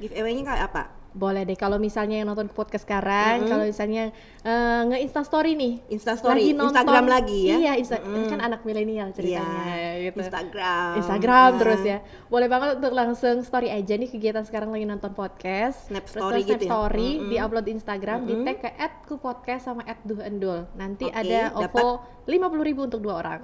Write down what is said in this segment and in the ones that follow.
Giveaway-nya kayak apa? Boleh deh, kalau misalnya yang nonton podcast sekarang, kalau misalnya nge-insta story nih, Instastory, lagi nonton, Instagram lagi ya? Iya, ini kan anak milenial ceritanya, Iya, gitu. Instagram Terus ya, boleh banget untuk langsung story aja nih kegiatan sekarang lagi nonton podcast. Snap Terus story Snap gitu ya? story, di-upload di Instagram, di tag ke @kupodcast sama @duhendul. Nanti Oke, ada OVO 50.000 untuk 2 orang.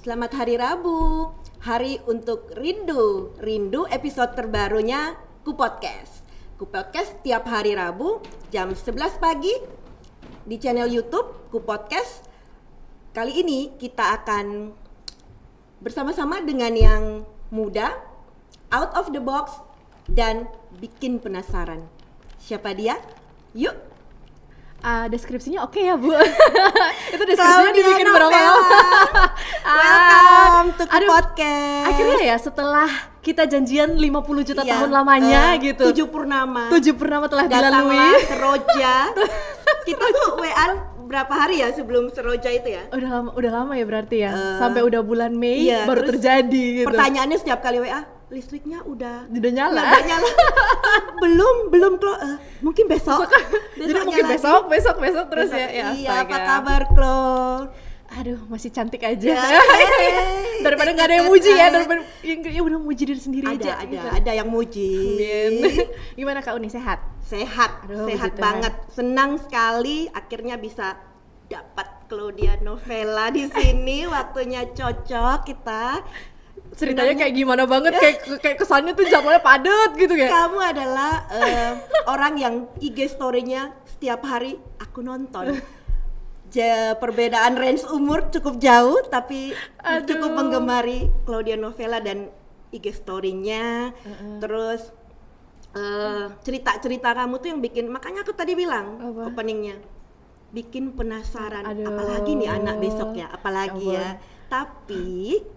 Selamat Hari Rabu, hari untuk rindu. Rindu episode terbarunya Kupodcast. Kupodcast tiap hari Rabu jam 11 pagi di channel YouTube Kupodcast. Kali ini kita akan bersama-sama dengan yang muda, out of the box, dan bikin penasaran. Siapa dia? Yuk! Deskripsinya oke ya, Bu? Itu deskripsinya dibikin berapa lama? Welcome to Kupodcast. Akhirnya ya, setelah kita janjian 50 juta tahun lamanya gitu, 7 purnama telah dilalui. Datanglah Seroja. Kita tuh WA berapa hari ya sebelum Seroja itu ya? Udah lama ya berarti ya, sampai udah bulan Mei iya, baru terjadi gitu. Pertanyaannya setiap kali WA, listriknya udah nyala. belum Klo, mungkin besok. Jadi mungkin besok terus ya. Iya, astaga. apa kabar Klo? Aduh, masih cantik aja. Daripada Thank nggak ada you, yang muji ya, Kak. daripada ya udah muji diri sendiri aja. Ada yang muji. Gimana Kak Uni, sehat? Sehat Aduh, banget. Senang sekali akhirnya bisa dapat Claudia Novella di sini. Waktunya cocok kita. Ceritanya kayak gimana banget, kayak kesannya tuh jadwalnya padat gitu ya. Kamu adalah orang yang IG story-nya setiap hari aku nonton. Perbedaan range umur cukup jauh, tapi cukup menggemari Claudia Novella dan IG story-nya. Terus cerita-cerita kamu tuh yang bikin, makanya aku tadi bilang openingnya bikin penasaran. Apalagi nih anak besok ya, apalagi ya. Tapi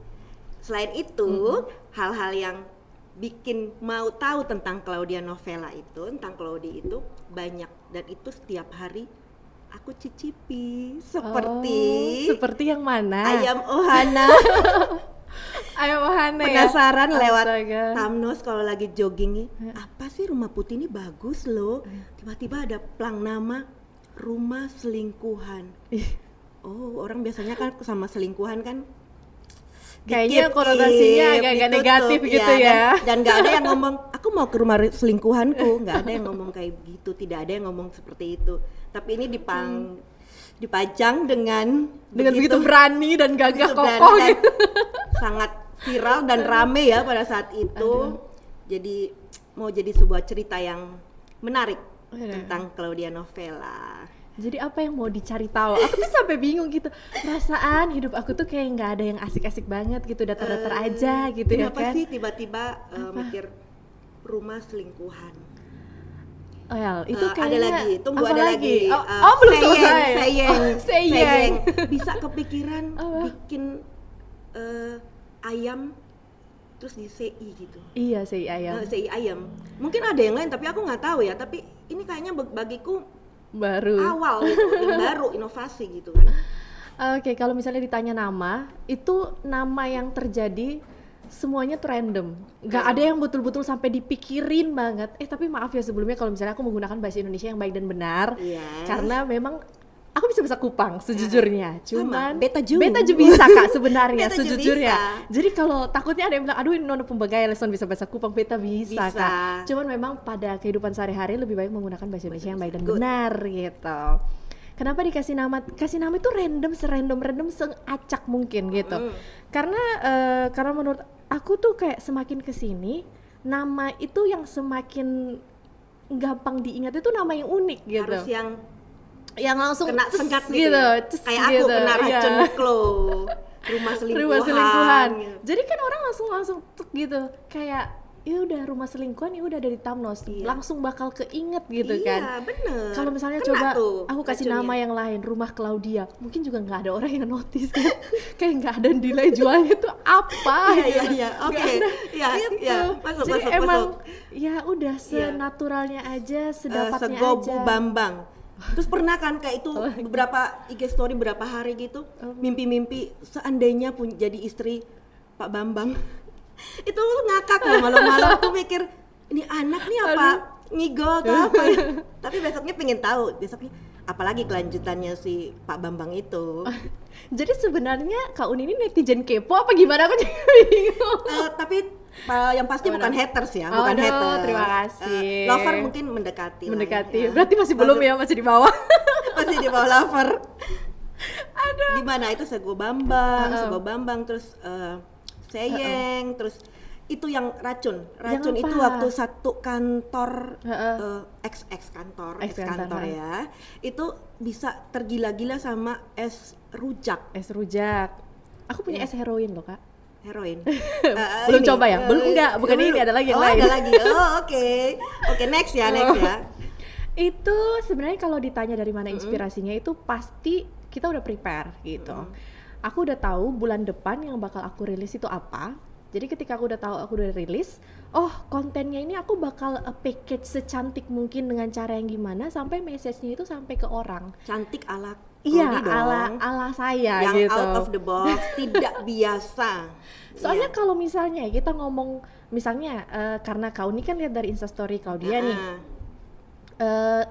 selain itu hal-hal yang bikin mau tahu tentang Claudia Novella itu, tentang Claudia itu banyak, dan itu setiap hari aku cicipi. Seperti yang mana? Ayam Ohana. Ayam Ohana. Penasaran ya? Lewat Astaga. Thanos kalau lagi jogging nih, apa sih Rumah Putih ini bagus loh. Tiba-tiba ada plang nama Rumah Selingkuhan. Oh, orang biasanya kan sama selingkuhan kan kayaknya konotasinya agak negatif gitu ya. Dan nggak ada yang ngomong aku mau ke rumah selingkuhanku, nggak ada yang ngomong kayak gitu, tidak ada yang ngomong seperti itu. Tapi ini dipajang dengan begitu berani dan gagah kokoh dan gitu. sangat viral dan rame ya pada saat itu. Jadi mau jadi sebuah cerita yang menarik tentang Claudia Novella. Jadi apa yang mau dicari tahu? Aku tuh sampai bingung gitu. Perasaan hidup aku tuh kayak nggak ada yang asik-asik banget gitu, datar-datar aja gitu ya kan. Kenapa sih tiba-tiba mikir rumah selingkuhan? Oh ya, itu kayaknya ada lagi, tunggu ada lagi. Belum selesai. Seyeng. Bisa kepikiran bikin ayam terus di CI gitu. Iya, CI ayam. CI ayam. Mungkin ada yang lain tapi aku nggak tahu ya. Tapi ini kayaknya bagiku baru. Awal gitu, yang baru, inovasi gitu kan. Oke, kalau misalnya ditanya nama, itu nama yang terjadi semuanya tuh random, nggak ada yang betul-betul sampai dipikirin banget. Tapi maaf ya sebelumnya kalau misalnya aku menggunakan bahasa Indonesia yang baik dan benar, karena memang aku bisa bahasa Kupang sejujurnya, cuman beta ju bisa Kak sebenarnya sejujurnya. Jadi kalau takutnya ada yang bilang, aduh ini nono pembagaya leson bisa bahasa Kupang, beta bisa Kak. Cuman memang pada kehidupan sehari-hari lebih baik menggunakan bahasa Indonesia yang baik dan benar gitu. Kenapa dikasih nama? Kasih nama itu random, serandom seacak mungkin gitu. Karena menurut aku tuh kayak semakin kesini nama itu yang semakin gampang diingat itu nama yang unik gitu. Harus yang langsung kena sengat gitu. Kayak aku kena racun Klo. Rumah selingkuhan. Jadi kan orang langsung gitu. Kayak ya udah rumah selingkuhan ya udah ada di Tamnos, langsung bakal keinget gitu Iya, kan. bener. Kalau misalnya Kena coba tuh aku kasih racunnya. nama yang lain, rumah Claudia, mungkin juga nggak ada orang yang notice kan. Kayak nggak ada nilai jualnya tuh apa Iya, gitu. iya, oke. Nggak ada. Iya, Gitu. iya. Masuk, Jadi masuk, emang masuk. ya udah senaturalnya aja, sedapatnya Segobu aja. Bambang. Terus pernah kan kayak itu beberapa IG story berapa hari gitu, mimpi-mimpi seandainya pun jadi istri Pak Bambang. Itu ngakak loh, malam-malam tuh mikir ini anak nih apa ngigo atau apa ya. Tapi besoknya pengen tahu, besoknya apalagi kelanjutannya si Pak Bambang itu. Jadi sebenarnya Kak Uni ini netizen kepo apa gimana, aku jadi bingung. Tapi yang pasti bukan haters ya, Oh, bukan aduh, haters. terima kasih. Lover mungkin mendekati. lah Mendekati, ya. berarti masih belum ya, masih di bawah. Masih di bawah lover. Aduh. Gimana itu Sego Bambang, terus Seyeng, terus itu yang racun Yang itu apa? waktu satu kantor ex kantor Ex-kantor, ya, itu bisa tergila-gila sama es rujak Es rujak. Aku punya es heroin loh, Kak. heroin. Belum coba ya? Belum, enggak, bukan ini, ada lagi yang lain. Ada lagi. Oh, oke, next ya. Itu sebenarnya kalau ditanya dari mana inspirasinya, itu pasti kita udah prepare gitu. Aku udah tahu bulan depan yang bakal aku rilis itu apa. Jadi ketika aku udah tahu aku udah rilis, oh kontennya ini aku bakal package secantik mungkin dengan cara yang gimana sampai message-nya itu sampai ke orang. Cantik ala Iya, Cody dong. ala saya yang gitu. out of the box, tidak biasa. Soalnya Iya. kalau misalnya kita ngomong, misalnya karena kau ini kan lihat dari Instastory Claudia nih,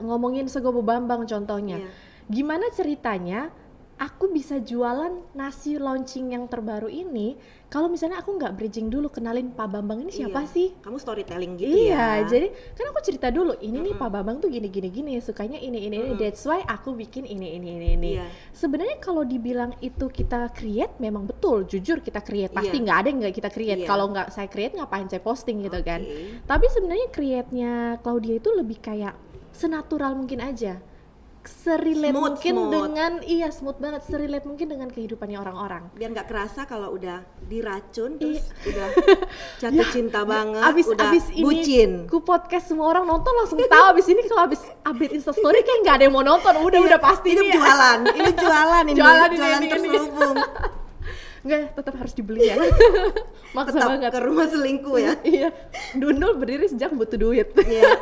ngomongin Segobo Bambang contohnya. Iya. Gimana ceritanya aku bisa jualan nasi launching yang terbaru ini kalau misalnya aku nggak bridging dulu kenalin Pak Bambang ini siapa Iya. sih? Kamu storytelling gitu Iya, ya. jadi kan aku cerita dulu, ini nih Pak Bambang tuh gini, sukanya ini, that's why aku bikin ini. Iya. Sebenarnya kalau dibilang itu kita create, memang betul, jujur kita create, pasti Iya. nggak ada yang nggak kita create. Iya. Kalau nggak saya create, ngapain saya posting gitu kan? Oke. Tapi sebenarnya create-nya Claudia itu lebih kayak senatural mungkin aja, serelate Smooth, mungkin smooth. dengan, smooth banget, serelate mungkin dengan kehidupannya orang-orang. Biar nggak kerasa kalau udah diracun terus udah jatuh cinta banget, udah abis ini bucin. ku podcast semua orang nonton langsung tahu. Abis ini kalau abis update Instastory kayak nggak ada yang mau nonton, udah pasti Ini nih. jualan, ini Jualan ini. terselubung. Nggak, tetap harus dibeli ya. Maksa Tetap banget. ke rumah selingkuh ya. Iya, Dundul berdiri sejak butuh duit. Iya.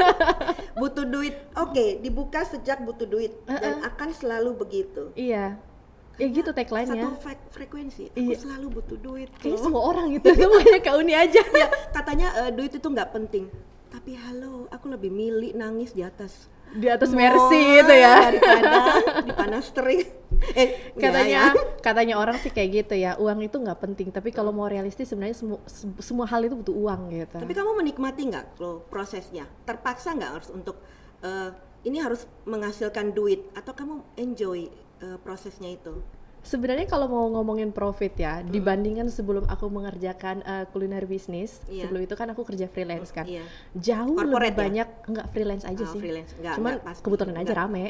Butuh duit. Oke, dibuka sejak butuh duit dan akan selalu begitu. Iya, ya gitu tagline-nya. Satu frekuensi. Aku Iya. selalu butuh duit. Kayaknya loh. semua orang gitu, semuanya Kak Uni aja. Ya, katanya duit itu nggak penting. Tapi halo, aku lebih milih nangis di atas Di atas mall Mercy itu ya. daripada di panas terik. Katanya enggak ya. katanya orang sih kayak gitu ya, uang itu nggak penting, tapi kalau mau realistis sebenarnya semua hal itu butuh uang gitu. Tapi kamu menikmati nggak lo prosesnya? Terpaksa nggak harus untuk ini harus menghasilkan duit atau kamu enjoy prosesnya itu? Sebenarnya kalau mau ngomongin profit ya, dibandingkan sebelum aku mengerjakan kuliner bisnis, Iya. sebelum itu kan aku kerja freelance kan, Iya. jauh Corporate lebih ya? banyak, enggak freelance aja Oh, sih, freelance. Enggak, cuman enggak, pasti. kebetulan aja Enggak. rame.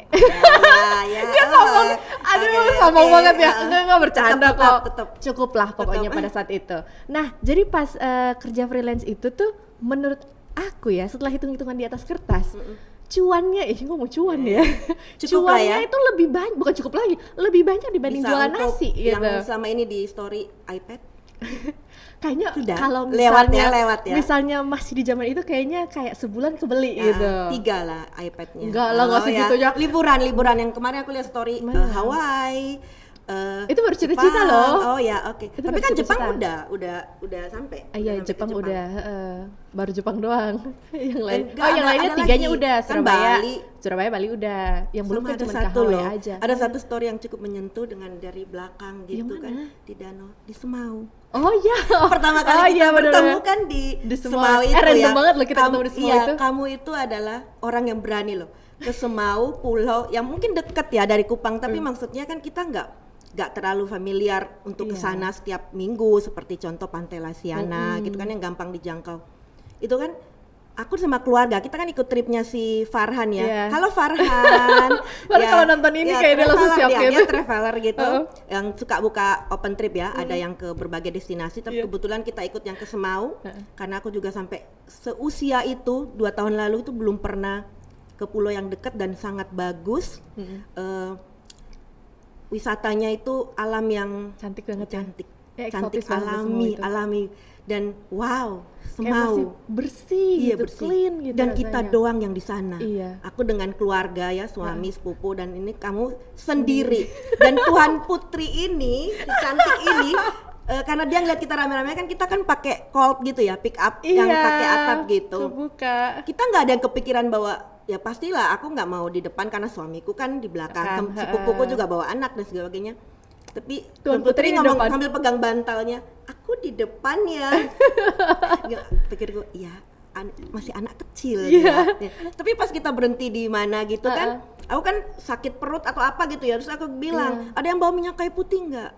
Ya. Dia sombong, aduh sombong banget ya, enggak bercanda Tetap, kok, tetap. cukup lah pokoknya pada saat itu. Nah jadi pas kerja freelance itu tuh menurut aku ya, setelah hitung-hitungan di atas kertas, cuannya, ngomong cuan ya, Cukup lah cuannya ya. itu lebih banyak, bukan cukup lagi, lebih banyak dibanding Bisa jualan untuk nasi gitu. yang selama ini di story iPad. Kayaknya Sudah. kalau Lewat misalnya, ya. misalnya masih di zaman itu kayaknya kayak sebulan kebeli Ya, gitu. 3 lah iPadnya. Enggak lah, enggak segitunya. Liburan yang kemarin aku lihat story Mana? Hawaii. Itu baru cita-cita Jepang. loh. Oh ya, oke. Itu Tapi baru kan cita-cita. Jepang udah sampai. Iya, sampai ke Jepang udah, baru Jepang doang. Yang lain, Enggak, yang ada- lainnya ada tiganya lagi. udah, Kan Surabaya, Bali. Surabaya, Bali udah. Yang belum Sama kan ada cuma ke satu Hawaii loh. aja. Ada satu story yang cukup menyentuh dengan dari belakang gitu Yang kan mana? di danau di Semau. Oh iya. Pertama kali Oh kita iya, bener-bener. bertemu kan di Semau. Semau itu Random ya. banget loh kita ketemu di Semau iya, itu. kamu itu adalah orang yang berani loh ke Semau, pulau yang mungkin deket ya dari Kupang, tapi maksudnya kan kita nggak terlalu familiar untuk Iya. kesana setiap minggu seperti contoh Pantai Lasiana gitu kan yang gampang dijangkau. Itu kan aku sama keluarga, kita kan ikut tripnya si Farhan ya. Iya. Halo Farhan. Baru kalau nonton ini kayak dia langsung siap dia, gitu. dia traveler gitu, yang suka buka open trip ya. Ada yang ke berbagai destinasi, tapi kebetulan kita ikut yang ke Semau. Karena aku juga sampai seusia itu 2 tahun lalu itu belum pernah ke pulau yang dekat dan sangat bagus. Wisatanya itu alam yang Cantik banget ya. cantik, Ya, cantik eksotis banget Semau itu. alami dan wow, Kayak masih Semau. bersih Iya gitu, bersih. clean gitu Dan kita rasanya. doang yang di sana. Iya. Aku dengan keluarga ya, suami, sepupu, dan ini kamu sendiri. Dan Tuhan Putri ini, si cantik ini, karena dia ngeliat kita rame-rame kan, kita kan pakai Colt gitu ya, pick up yang pakai atap gitu. Kebuka. Kita nggak ada yang kepikiran bahwa ya pastilah aku nggak mau di depan karena suamiku kan di belakang, sepupuku juga bawa anak dan sebagainya. Tapi Tuan Tuan Putri Putri di ngomong depan. sambil pegang bantalnya, aku di depan ya. Ya, pikirku, ya masih anak kecil Iya. ya. Tapi pas kita berhenti di mana gitu kan, aku kan sakit perut atau apa gitu ya, terus aku bilang, ada yang bawa minyak kayu putih nggak?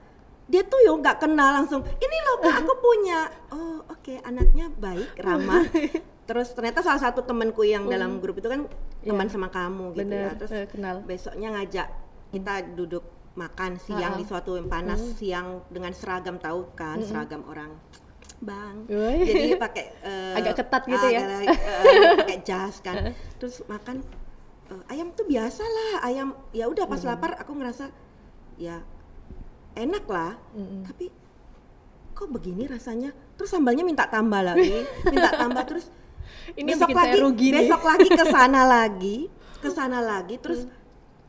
Dia tuh yo nggak kenal, langsung ini loh Kak, aku punya. Oh oke, anaknya baik, ramah. Terus ternyata salah satu temanku yang dalam grup itu kan teman sama kamu gitu ya. Bener, Terus kenal. besoknya ngajak kita duduk makan siang di suatu yang panas, siang dengan seragam, tahu kan, seragam orang Bang. Woi. Jadi pakai Agak ketat gitu ya. pakai jas kan. Terus makan ayam tuh biasa lah, ayam ya udah pas lapar aku ngerasa ya enak lah. Tapi kok begini rasanya? Terus sambalnya minta tambah lagi, minta tambah terus. Ini bikin saya rugi nih. Besok lagi ke sana lagi, terus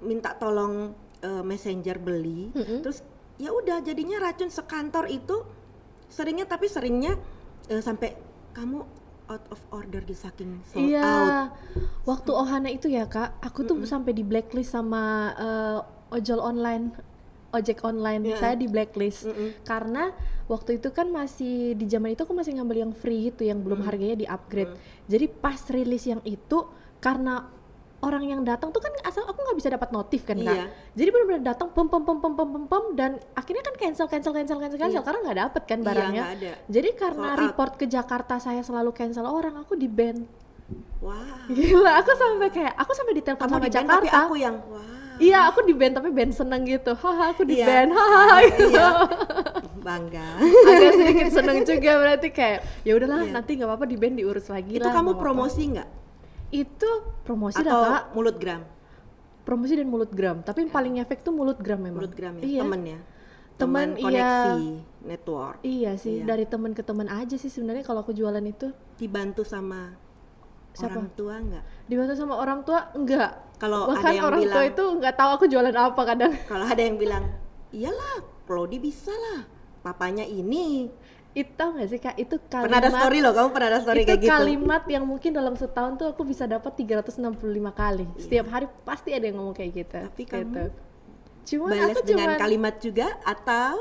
minta tolong messenger beli. Terus ya udah jadinya racun sekantor itu seringnya sampai kamu out of order di saking sold Iya, out. waktu Ohana itu ya Kak, aku tuh sampai di blacklist sama ojek online. Saya di blacklist karena waktu itu kan masih di zaman itu aku masih ngambil yang free itu, yang belum harganya di upgrade. Jadi pas rilis yang itu, karena orang yang datang tuh kan asal aku nggak bisa dapat notif kan Kak. Iya. Jadi benar-benar datang pem dan akhirnya kan cancel karena nggak dapet kan barangnya. nggak ada. Jadi karena Sold out. report ke Jakarta saya selalu cancel orang, aku di ban. Wah. Gila, aku sampai ditelepon Kamu sama di band Jakarta. tapi aku yang wah. Iya, aku di ban tapi ban seneng gitu. Haha, aku di Iya. ban. Haha gitu. Iya. Bangga. Agak sedikit seneng juga, berarti kayak ya udahlah, Iya. nanti nggak apa-apa di ban diurus lagi Itu lah. kamu nggak apa-apa. promosi nggak? Itu promosi Atau lah Kak. mulut gram? Promosi dan mulut gram. Tapi yang paling efek tuh mulut gram memang. Mulut gram ya, Iya. temen ya? Temen, Temen koneksi, iya. network. Iya sih, Iya. dari teman ke teman aja sih sebenarnya kalau aku jualan itu. Dibantu sama Siapa? orang tua nggak? Dibantu sama orang tua enggak. Kalau ada Bahkan yang orang tua bilang, itu nggak tahu aku jualan apa kadang. kalau ada yang bilang, iyalah, Claudi bisa lah, papanya ini. Itu tau gak sih Kak, itu kalimat. Pernah ada story loh, kamu pernah ada story itu kayak gitu? kalimat yang mungkin dalam setahun tuh aku bisa dapat 365 kali. Setiap hari pasti ada yang ngomong kayak gitu. Tapi gitu. kamu Cuman Balas aku dengan cuman kalimat juga atau?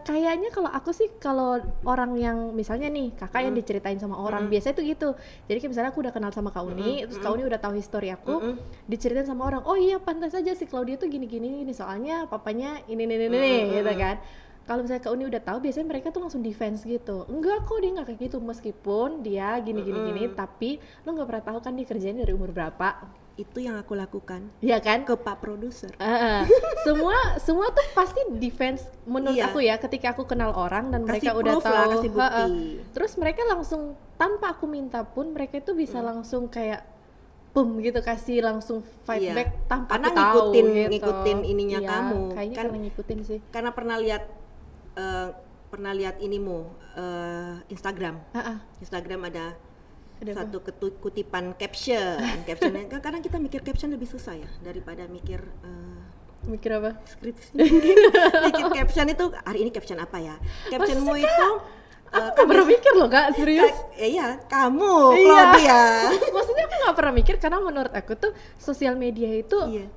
kayaknya kalau aku sih, kalau orang yang misalnya nih kakak yang diceritain sama orang, biasanya tuh gitu. Jadi kayak misalnya aku udah kenal sama Kak Uni, terus Kak Uni udah tahu histori aku, diceritain sama orang, oh iya pantas aja si Claudia tuh gini-gini ini, soalnya papanya ini gitu kan. Kalau misalnya Kak Uni udah tahu, biasanya mereka tuh langsung defense gitu. Enggak kok, dia nggak kayak gitu, meskipun dia gini, tapi lo nggak pernah tahu kan dia kerjain dari umur berapa. Itu yang aku lakukan Iya kan? ke Pak Produser. Semua tuh pasti defense menurut Iya. aku ya, ketika aku kenal orang dan mereka Kasih udah proof lah, tahu. kasih bukti. Terus mereka langsung tanpa aku minta pun mereka itu bisa langsung kayak boom gitu, kasih langsung fight Iya. back tanpa Karena aku tahu ngikutin gitu. ininya Iya, kamu. kayaknya Kan karena ngikutin sih. karena pernah lihat inimu Instagram. Instagram ada Ada satu kutipan captionnya. Kadang kita mikir caption lebih susah ya daripada mikir Mikir apa? skripsi. Mikir caption itu, hari ini caption apa ya? Captionmu itu Aku gak pernah mikir loh Kak, serius. iya, kamu, Iya. Claudia. Maksudnya aku gak pernah mikir, karena menurut aku tuh sosial media itu Iya.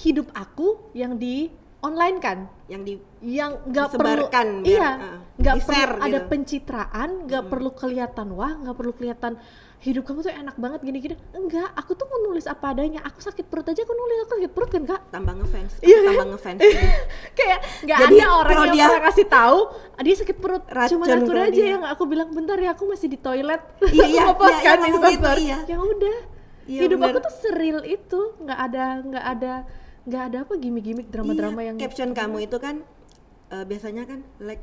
hidup aku yang di online kan, yang yang nggak perlu, disebarkan biar, iya, nggak perlu di-share ada gitu. pencitraan, nggak perlu kelihatan wah, nggak perlu kelihatan hidup kamu tuh enak banget gini-gini. Enggak, aku tuh mau nulis apa adanya. Aku sakit perut aja aku nulis, aku sakit perut kan Kak. Tambah ngefans, Iya, tambah ngefans. Kayak nggak Jadi, ada orang kalau yang dia- pernah kasih tahu dia sakit perut. Racun Cuman aku kalau aja dia. yang aku bilang bentar ya aku masih di toilet. Iya, iya, Ngepost iya, kan iya, di ngomong gitu, story. iya. Ya udah. Iya, Hidup bener. aku tuh seril itu, nggak ada apa gimmick-gimmick drama-drama Iya, yang caption kamu itu kan biasanya kan let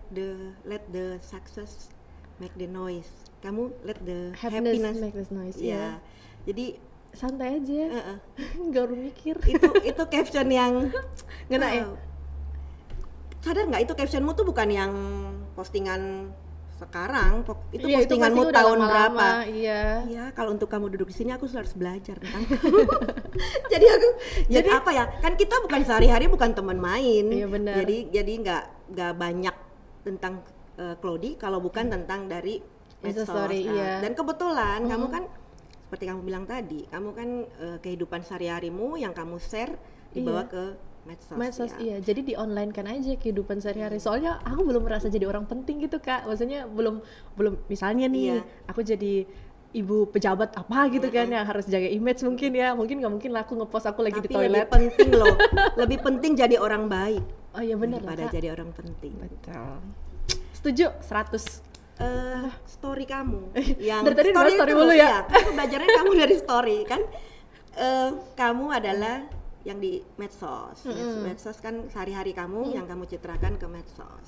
the success make the noise. Kamu let the happiness make this noise. Iya. Jadi Santai aja. Nggak perlu mikir. itu caption yang Ngena ya? Sadar nggak itu captionmu tuh bukan yang postingan sekarang, itu Iya, itu postinganmu pasti udah tahun lama-lama, berapa? Iya. Iya, kalau untuk kamu duduk di sini aku harus belajar tentang. Jadi apa ya? Kan kita bukan sehari-hari bukan teman main. Iya, benar. Jadi nggak banyak tentang Claudie kalau bukan tentang dari medsos. Instastory, iya. Dan kebetulan kamu kan seperti kamu bilang tadi, kamu kan kehidupan sehari-harimu yang kamu share dibawa Iya. ke medsos ya. Iya, jadi di online kan aja kehidupan sehari-hari. Soalnya aku belum merasa jadi orang penting gitu Kak. Maksudnya belum misalnya nih, Iya. aku jadi ibu pejabat apa gitu kan yang harus jaga image mungkin ya. Mungkin nggak mungkin lah aku ngepost aku lagi Tapi di toilet. lebih penting loh, lebih penting jadi orang baik Oh iya benar lah daripada Kak. jadi orang penting. Betul. Setuju 100. Story kamu yang Dari tadi udah story itu, mulu ya? iya, aku belajarnya kamu dari story kan. Kamu adalah yang di medsos. Medsos kan sehari-hari kamu yang kamu citrakan ke medsos.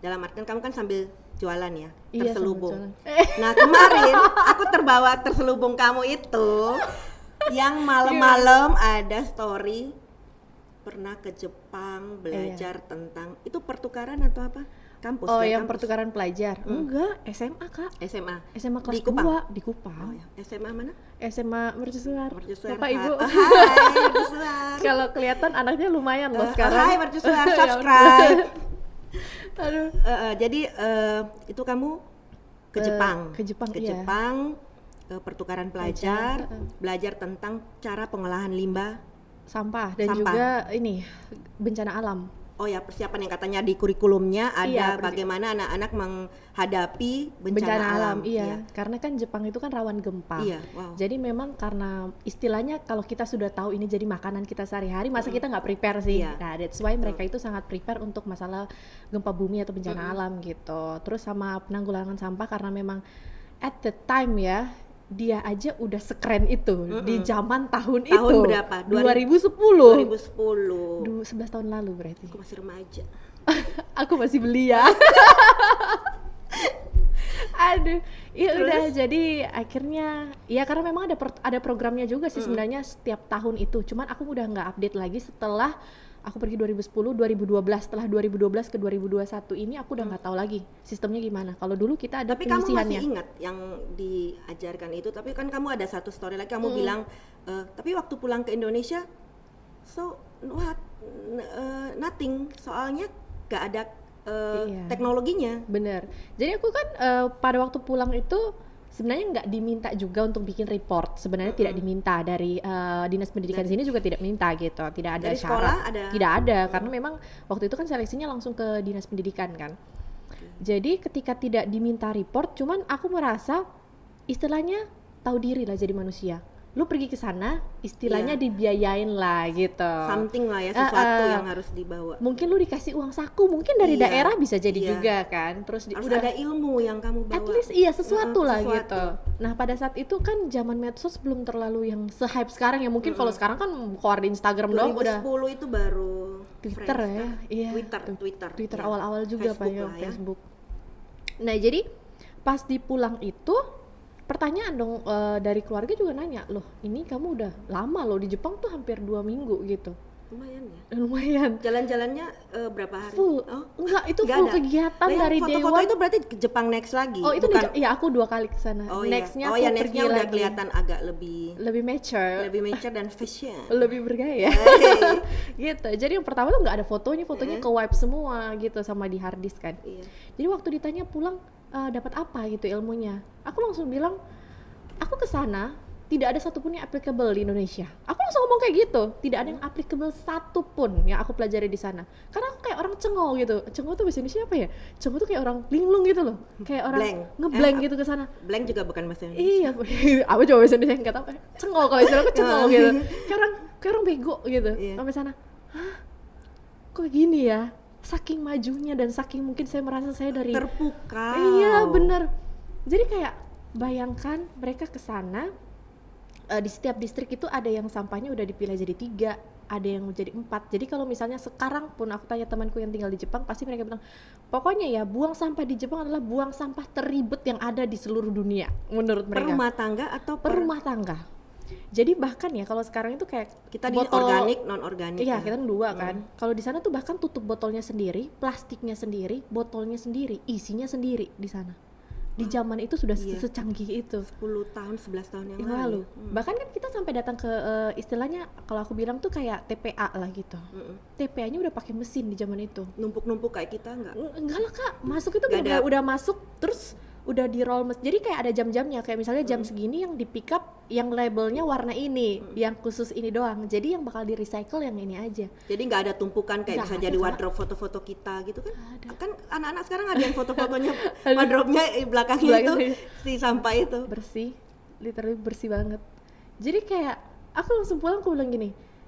Dalam artian kamu kan sambil jualan ya, Iya, terselubung. sambil jualan. Nah kemarin aku terbawa terselubung kamu itu yang malam-malam ada story pernah ke Jepang belajar tentang itu pertukaran atau apa? Kampus Oh ya, yang kampus. pertukaran pelajar? Enggak, SMA Kak. SMA. SMA kelas Di Kupang? 2 di Kupang. Oh ya, SMA mana? SMA Mercusuar. Mercusuar. Bapak Ibu. Hai Mercusuar. Kalau kelihatan anaknya lumayan loh sekarang. Hai Mercusuar, Ya subscribe. Aduh. Jadi itu kamu ke Jepang. Ke Jepang, iya. Jepang, pertukaran pelajar, Pelajar, belajar tentang cara pengolahan limbah. Sampah dan Sampah. juga ini bencana alam. Oh ya, persiapan yang katanya di kurikulumnya ada Iya, bagaimana anak-anak menghadapi bencana alam. Iya. Karena kan Jepang itu kan rawan gempa. Iya, wow. Jadi memang karena istilahnya kalau kita sudah tahu ini jadi makanan kita sehari-hari, masa kita nggak prepare sih? Iya. Nah, that's why mereka itu sangat prepare untuk masalah gempa bumi atau bencana alam gitu. Terus sama penanggulangan sampah karena memang at the time ya, dia aja udah sekeren itu di zaman tahun itu. Tahun berapa? 2010. 2010. 11 tahun lalu berarti. Aku masih remaja. Aku masih belia. Aduh, ya udah jadi akhirnya ya karena memang ada programnya juga sih sebenarnya setiap tahun itu. Cuman aku udah nggak update lagi setelah aku pergi 2010, 2012. Setelah 2012 ke 2021 ini aku udah nggak tahu lagi sistemnya gimana. Kalau dulu kita ada Tapi kamu masih penyisihannya. ingat yang diajarkan itu? Tapi kan kamu ada satu story lagi, kamu bilang, tapi waktu pulang ke Indonesia, so what? Nothing. Soalnya gak ada Iya. teknologinya. Bener. Jadi aku kan pada waktu pulang itu sebenarnya nggak diminta juga untuk bikin report. Sebenarnya tidak diminta dari dinas pendidikan sini juga tidak minta gitu. Tidak ada Dari syarat. sekolah ada? Tidak ada karena memang waktu itu kan seleksinya langsung ke dinas pendidikan kan. Jadi ketika tidak diminta report, cuman aku merasa istilahnya tahu diri lah jadi manusia. Lu pergi ke sana, istilahnya Iya. dibiayain lah gitu. Something lah ya, sesuatu yang harus dibawa. Mungkin lu dikasih uang saku, mungkin dari Iya, daerah bisa jadi iya. juga kan. Terus Harus udah ada ilmu yang kamu bawa. at least iya sesuatu lah Sesuatu. gitu. Nah pada saat itu kan zaman medsos belum terlalu yang se-hype sekarang ya. Mungkin kalau sekarang kan keluar di Instagram doang 2010 udah itu baru Twitter Friends, ya. kan? Iya. Twitter ya. awal-awal juga Facebook Pak ya, lah ya. Facebook. Nah jadi pas di pulang itu pertanyaan dong dari keluarga juga nanya, loh ini kamu udah lama loh di Jepang tuh hampir 2 minggu gitu. Lumayan ya. Lumayan. Jalan-jalannya berapa hari? Full. Oh, Enggak, itu nggak full ada. kegiatan Nah, yang dari day foto-foto one. itu berarti ke Jepang next lagi. Oh itu bukan? ya aku 2 kali ke sana. Oh Nextnya iya. Oh aku ya, pergi nextnya udah lagi. kelihatan agak lebih Lebih mature dan fashion. lebih bergaya. Hey. Gitu. Jadi yang pertama tuh nggak ada fotonya ke wipe semua gitu sama di hard disk kan. Iya. Jadi waktu ditanya pulang dapat apa gitu ilmunya, aku langsung bilang aku ke sana tidak ada satupun yang applicable di Indonesia. Aku langsung ngomong kayak gitu, tidak ada yang applicable satupun yang aku pelajari di sana. Karena aku kayak orang cengol gitu. Cengol tuh bahasa Indonesia apa ya? Cengol tuh kayak orang linglung gitu loh, kayak orang Blank. ngeblank gitu ke sana. Blank juga bukan bahasa Indonesia. Iya, apa coba bahasa Indonesia nggak tahu. Cengol, kalau istilah aku cengol gitu. Kayak orang bego gitu. Iya. Sampai sana, hah? Kok gini ya? Saking majunya dan saking mungkin saya merasa saya dari terpukau. Iya, bener. Jadi kayak bayangkan mereka ke sana, di setiap distrik itu ada yang sampahnya udah dipilah jadi 3, ada yang jadi 4. Jadi kalau misalnya sekarang pun aku tanya temanku yang tinggal di Jepang, pasti mereka bilang, pokoknya ya buang sampah di Jepang adalah buang sampah terribet yang ada di seluruh dunia menurut mereka. Per rumah tangga atau per rumah tangga. Jadi bahkan ya kalau sekarang itu kayak kita di organik, non organik. Iya, kita kan 2 kan. Kalau di sana tuh bahkan tutup botolnya sendiri, plastiknya sendiri, botolnya sendiri, isinya sendiri di sana. Di zaman itu sudah secanggih itu. 10 tahun, 11 tahun yang lalu. Bahkan kan kita sampai datang ke istilahnya kalau aku bilang tuh kayak TPA lah gitu. TPA-nya udah pakai mesin di zaman itu. Numpuk-numpuk kayak kita enggak? Enggak lah Kak, masuk itu udah masuk terus udah di roll jadi kayak ada jam-jamnya, kayak misalnya jam segini yang di pick up yang labelnya warna ini, yang khusus ini doang. Jadi yang bakal di recycle yang ini aja. Jadi nggak ada tumpukan kayak bisa jadi wardrobe foto-foto kita gitu kan? Kan anak-anak sekarang ada yang foto-fotonya wardrobe-nya belakangnya itu si sampah itu. Bersih, literally bersih banget. Jadi kayak aku langsung pulang, aku bilang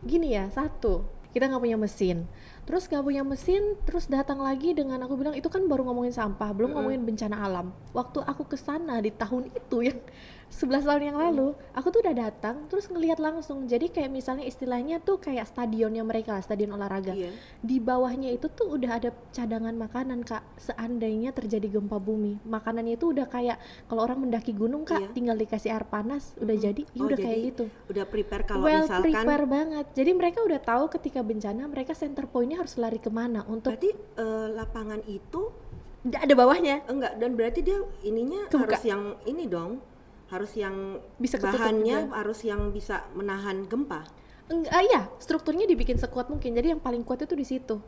gini ya, satu, kita nggak punya mesin. Terus gak punya mesin, terus datang lagi dengan aku bilang itu kan baru ngomongin sampah, belum ngomongin bencana alam. Waktu aku kesana di tahun itu yang 11 tahun yang lalu, aku tuh udah datang terus ngelihat langsung. Jadi kayak misalnya istilahnya tuh kayak stadionnya mereka lah, stadion olahraga. Di bawahnya itu tuh udah ada cadangan makanan Kak. Seandainya terjadi gempa bumi, makanannya itu udah kayak kalau orang mendaki gunung Kak, tinggal dikasih air panas udah jadi. Udah kayak gitu. Udah prepare kalau misalkan. Prepare banget. Jadi mereka udah tahu ketika bencana mereka center point harus lari kemana untuk. Berarti lapangan itu ada bawahnya? Enggak, dan berarti dia ininya kebuka. Harus yang ini dong, harus yang bisa bahannya harus yang bisa menahan gempa. Iya, strukturnya dibikin sekuat mungkin. Jadi yang paling kuat itu di situ,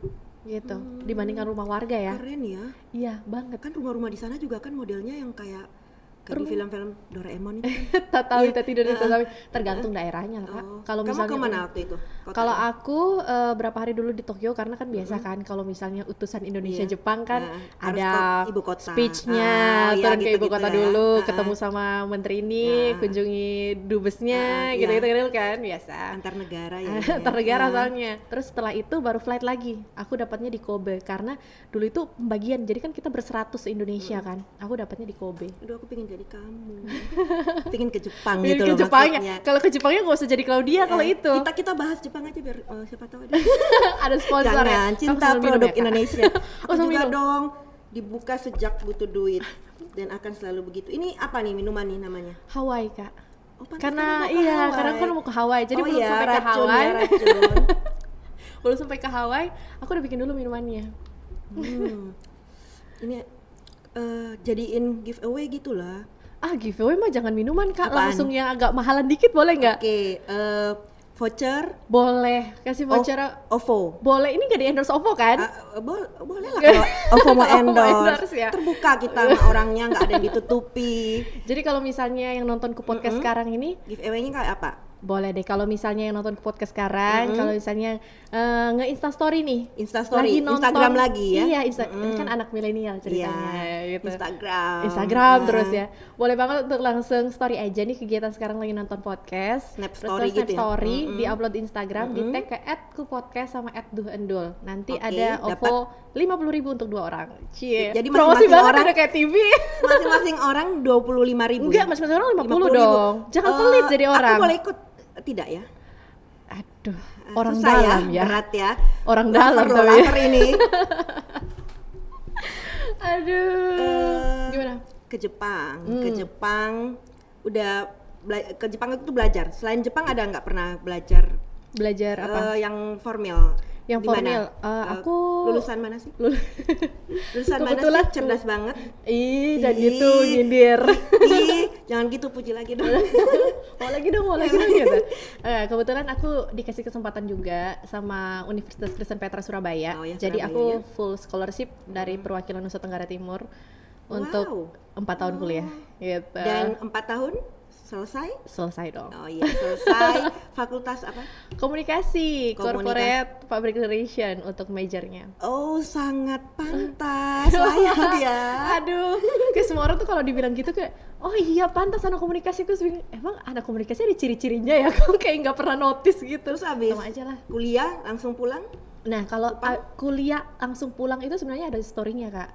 gitu. Dibandingkan rumah warga ya. Keren ya. Iya banget. Kan rumah-rumah di sana juga kan modelnya yang kayak di film-film Doraemon itu. Tahu kita tidur di tapi tergantung daerahnya lah Kak. Kalau misalnya kamu kemana waktu itu? Kalau aku berapa hari dulu di Tokyo karena kan biasa kan kalau misalnya utusan Indonesia Jepang kan ada ibu kota. Speech-nya, turun ke ibu kota dulu, ketemu sama menteri ini, kunjungi dubesnya, gitu-gitu kan biasa. Antar negara ya. Antar negara soalnya. Terus setelah itu baru flight lagi. Aku dapatnya di Kobe karena dulu itu pembagian. Jadi kan kita berseratus Indonesia kan. Aku dapatnya di Kobe. Aduh, aku pengen jadi kamu. Pengen ke Jepang gitu loh maksudnya. Kalau ke Jepangnya nggak usah jadi Claudia kalau itu. Kita bahas Jepang aja biar siapa tahu ada. Ada sponsor. Jangan, cinta produk ya, Indonesia. Juga dong dibuka sejak butuh duit dan akan selalu begitu. Ini apa nih minuman nih namanya? Hawaii Kak. Karena karena aku mau ke Hawaii. Jadi belum sampai ke Hawaii. Belum sampai ke Hawaii, aku udah bikin dulu minumannya. Ini jadiin giveaway gitulah. Giveaway mah jangan minuman Kak. Apaan? Langsung yang agak mahalan dikit boleh nggak? Oke, voucher. Boleh, kasih voucher. OVO. Boleh, ini nggak di endorse OVO kan? Boleh lah kalau OVO mau endorse. Ya. Terbuka kita sama orangnya, nggak ada yang ditutupi. Jadi kalau misalnya yang nonton ke podcast sekarang ini, giveaway-nya kayak apa? Boleh deh kalau misalnya yang nonton ke podcast sekarang, kalau misalnya nge-insta story nih. Instastory, Instagram lagi ya? Iya, ini kan anak milenial ceritanya gitu. Instagram terus ya. Boleh banget untuk langsung story aja nih kegiatan sekarang lagi nonton podcast. Snap story gitu ya? Di-upload Instagram, di-tag ke @kupodcast sama @duhendul. Nanti ada OVO 50.000 untuk 2 orang. Cie. Jadi promosi banget orang, udah kayak TV. Masing-masing orang 25.000. Enggak, masing-masing orang 50 dong. Jangan pelit jadi orang. Aku boleh ikut? Tidak ya? Aduh, orang susah dalam ya. Berat ya. Orang dalam tapi ini. Aduh. Gimana? Ke Jepang. Ke Jepang udah ke Jepang itu belajar. Selain Jepang ada nggak pernah belajar? Belajar apa? Yang formal. Yang formal. Aku lulusan mana sih? Lulusan mana sih? Cerdas banget. Jangan gitu nyindir. Jangan gitu, puji lagi dong. mau lagi dong gitu. Kebetulan aku dikasih kesempatan juga sama Universitas Kristen Petra Surabaya. Jadi aku full scholarship dari perwakilan Nusa Tenggara Timur untuk 4 tahun kuliah gitu. Dan 4 tahun Selesai dong. Oh iya, selesai. Fakultas apa? Komunikasi, Corporate Public Relation untuk majornya. Oh, sangat pantas. Layak ya. Aduh, kayak semua orang tuh kalau dibilang gitu kayak, oh iya pantas anak komunikasi. Terus emang anak komunikasi ada ciri-cirinya ya? Kamu kayak nggak pernah notice gitu. Terus abis sama aja lah. kuliah langsung pulang? Nah kalau kuliah langsung pulang itu sebenarnya ada story-nya Kak.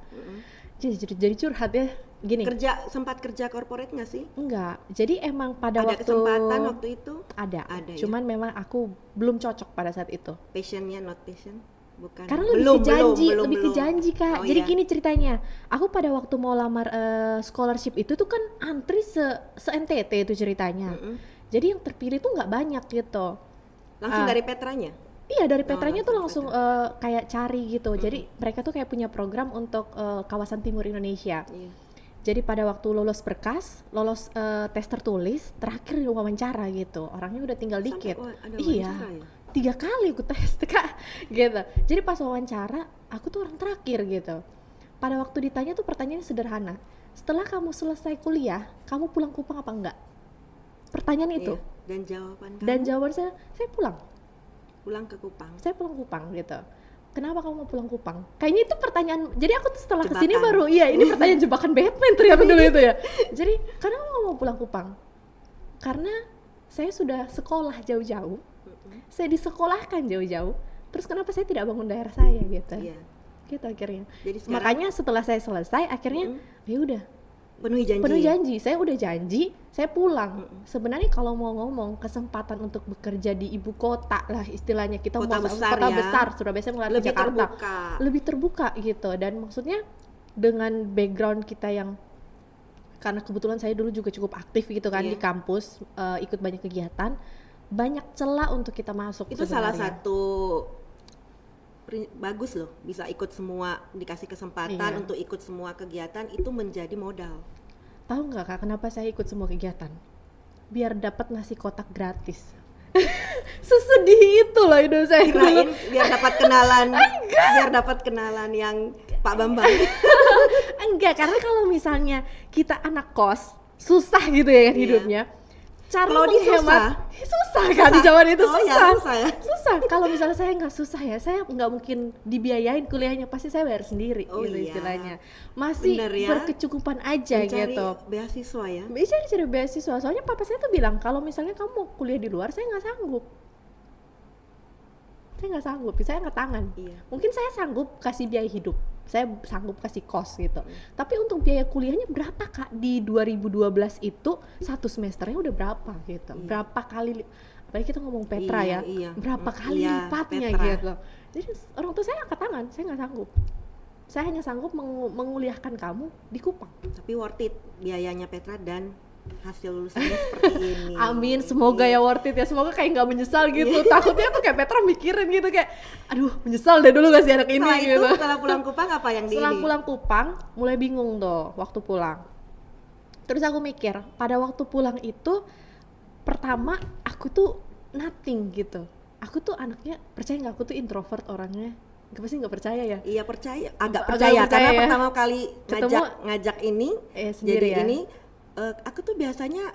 Jadi curhat ya. Gini. Sempat kerja corporate nggak sih? Enggak. Jadi emang pada ada waktu kesempatan waktu itu? Ada. Ya? Cuman memang aku belum cocok pada saat itu. Passionnya not passion? Bukan. Karena lebih ke janji Kak. Jadi gini ceritanya. Aku pada waktu mau lamar scholarship itu tuh kan antri se-NTT itu ceritanya. Jadi yang terpilih tuh nggak banyak gitu. Langsung dari Petranya? Iya dari Petranya tuh langsung kayak cari gitu. Jadi mereka tuh kayak punya program untuk kawasan timur Indonesia. Jadi pada waktu lolos berkas, lolos tes tertulis, terakhir wawancara gitu. Orangnya udah tinggal dikit. Iya. Ya? 3 kali aku tes Kak gitu. Jadi pas wawancara, aku tuh orang terakhir gitu. Pada waktu ditanya tuh pertanyaannya sederhana. Setelah kamu selesai kuliah, kamu pulang Kupang apa enggak? Pertanyaan itu. Dan jawaban kamu? Dan jawaban saya pulang. Pulang ke Kupang? Saya pulang Kupang gitu. Kenapa kamu mau pulang Kupang? Kayaknya itu pertanyaan. Jadi aku tuh setelah kesini baru, iya ini pertanyaan jebakan Batman ternyata dulu itu ya. Jadi kenapa kamu mau pulang Kupang? Karena saya sudah sekolah jauh-jauh. Saya disekolahkan jauh-jauh. Terus kenapa saya tidak bangun daerah saya gitu? Gitu akhirnya. Jadi sekarang, makanya setelah saya selesai akhirnya ya udah. Penuhi janji. Saya udah janji, saya pulang. Sebenarnya kalau mau ngomong kesempatan untuk bekerja di ibu kota lah istilahnya, kita kota mau besar kota ya. besar, Surabaya saya mulai lebih Jakarta. Lebih terbuka gitu. Dan maksudnya dengan background kita yang, karena kebetulan saya dulu juga cukup aktif gitu kan di kampus, ikut banyak kegiatan, banyak celah untuk kita masuk. Itu sebenarnya salah satu bagus loh, bisa ikut semua, dikasih kesempatan untuk ikut semua kegiatan, itu menjadi modal. Tahu nggak Kak, kenapa saya ikut semua kegiatan? Biar dapat nasi kotak gratis. Sesedih itu loh hidup saya. Kirain biar dapat kenalan, biar dapat kenalan yang Pak Bambang. Enggak, karena kalau misalnya kita anak kos, susah gitu ya kan hidupnya. Cara menghemat susah kan di zaman itu susah. Kalau misalnya saya nggak susah ya, saya nggak mungkin dibiayain kuliahnya, pasti saya bayar sendiri gitu istilahnya. Masih berkecukupan aja mencari gitu. Beasiswa ya? Bisa cari beasiswa. Soalnya papa saya tuh bilang kalau misalnya kamu mau kuliah di luar, saya nggak sanggup. Saya nggak tangan. Mungkin saya sanggup kasih biaya hidup, saya sanggup kasih kos gitu. Tapi untuk biaya kuliahnya berapa Kak? Di 2012 itu satu semesternya udah berapa gitu? Berapa kali? Apalagi kita ngomong Petra berapa kali lipatnya gitu. Jadi orang tua saya angkat tangan, saya nggak sanggup. Saya hanya sanggup menguliahkan kamu di Kupang. Tapi worth it biayanya Petra dan hasil lulusannya seperti ini. Amin, semoga ya worth it ya, semoga kayak nggak menyesal gitu. Takutnya tuh kayak Petra mikirin gitu kayak, aduh menyesal deh dulu gak sih anak ini gitu. Setelah pulang Kupang apa yang Setelah pulang Kupang, mulai bingung tuh waktu pulang. Terus aku mikir, pada waktu pulang itu, pertama aku tuh nothing gitu. Aku tuh anaknya, percaya nggak aku tuh introvert orangnya? Pasti nggak percaya ya? Iya percaya, agak percaya karena ya. Pertama kali ngajak ini, jadi ya? Ini aku tuh biasanya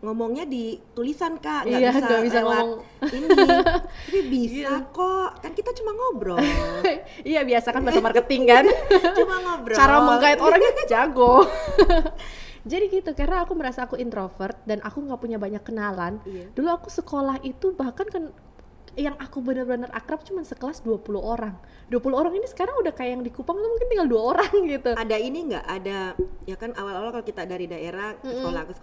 ngomongnya di tulisan Kak, nggak bisa ngomong ini, tapi bisa kok, kan kita cuma ngobrol. Iya biasa kan bahasa marketing kan, cuma ngobrol. Cara menggait orangnya jago. Jadi gitu, karena aku merasa aku introvert dan aku nggak punya banyak kenalan. Dulu aku sekolah itu bahkan kan yang aku benar-benar akrab cuma sekelas 20 orang. 20 orang ini sekarang udah kayak yang di Kupang tuh mungkin tinggal 2 orang gitu. Ada ini nggak? Ada, ya kan awal-awal kalau kita dari daerah sekolah ke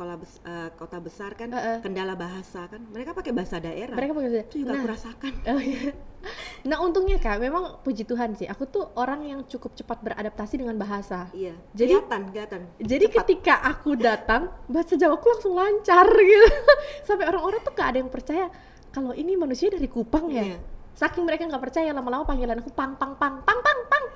kota besar kan kendala bahasa kan. Mereka pakai bahasa daerah. Mereka pakai bahasa. Itu juga aku rasakan. Nah untungnya Kak, memang puji Tuhan sih, aku tuh orang yang cukup cepat beradaptasi dengan bahasa. Iya. Jadi kelihatan. Jadi cepat. Ketika aku datang, bahasa Jawaku langsung lancar gitu. Sampai orang-orang tuh gak ada yang percaya kalau ini manusia dari Kupang ya. Saking mereka nggak percaya, lama-lama panggilan aku pang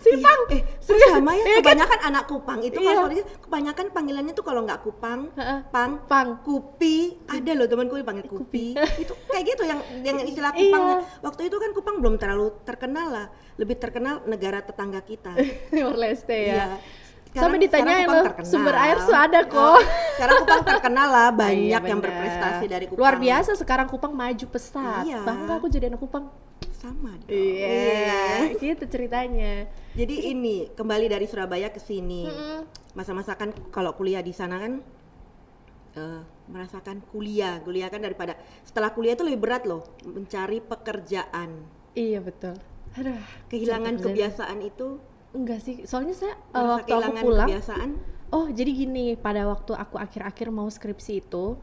sini pang. Sama ya, kebanyakan kan? Anak Kupang itu kalau kebanyakan panggilannya tuh kalau nggak Kupang, pang, kupi. Ada loh temanku dipanggil kupi. Itu kayak gitu yang istilah Kupang. Waktu itu kan Kupang belum terlalu terkenal lah, lebih terkenal negara tetangga kita. Timor Leste ya. Sampai ditanyain Kupang loh, terkenal. sumber air tuh ada kok. Sekarang Kupang terkenal lah, Iya, banyak yang bener. berprestasi dari Kupang. Luar biasa sekarang Kupang maju pesat. Iya. Bangga aku jadi anak Kupang. Sama dong. Iya, gitu ceritanya. Jadi ini kembali dari Surabaya ke sini. Masa-masa kan kalau kuliah di sana kan merasakan kuliah kan daripada setelah kuliah itu lebih berat loh mencari pekerjaan. Iya betul. Aduh, Kehilangan cari pekerjaan. kebiasaan itu. Enggak sih, soalnya saya Merasa waktu aku kehilangan pulang. kebiasaan. Oh jadi gini, pada waktu aku akhir-akhir mau skripsi itu,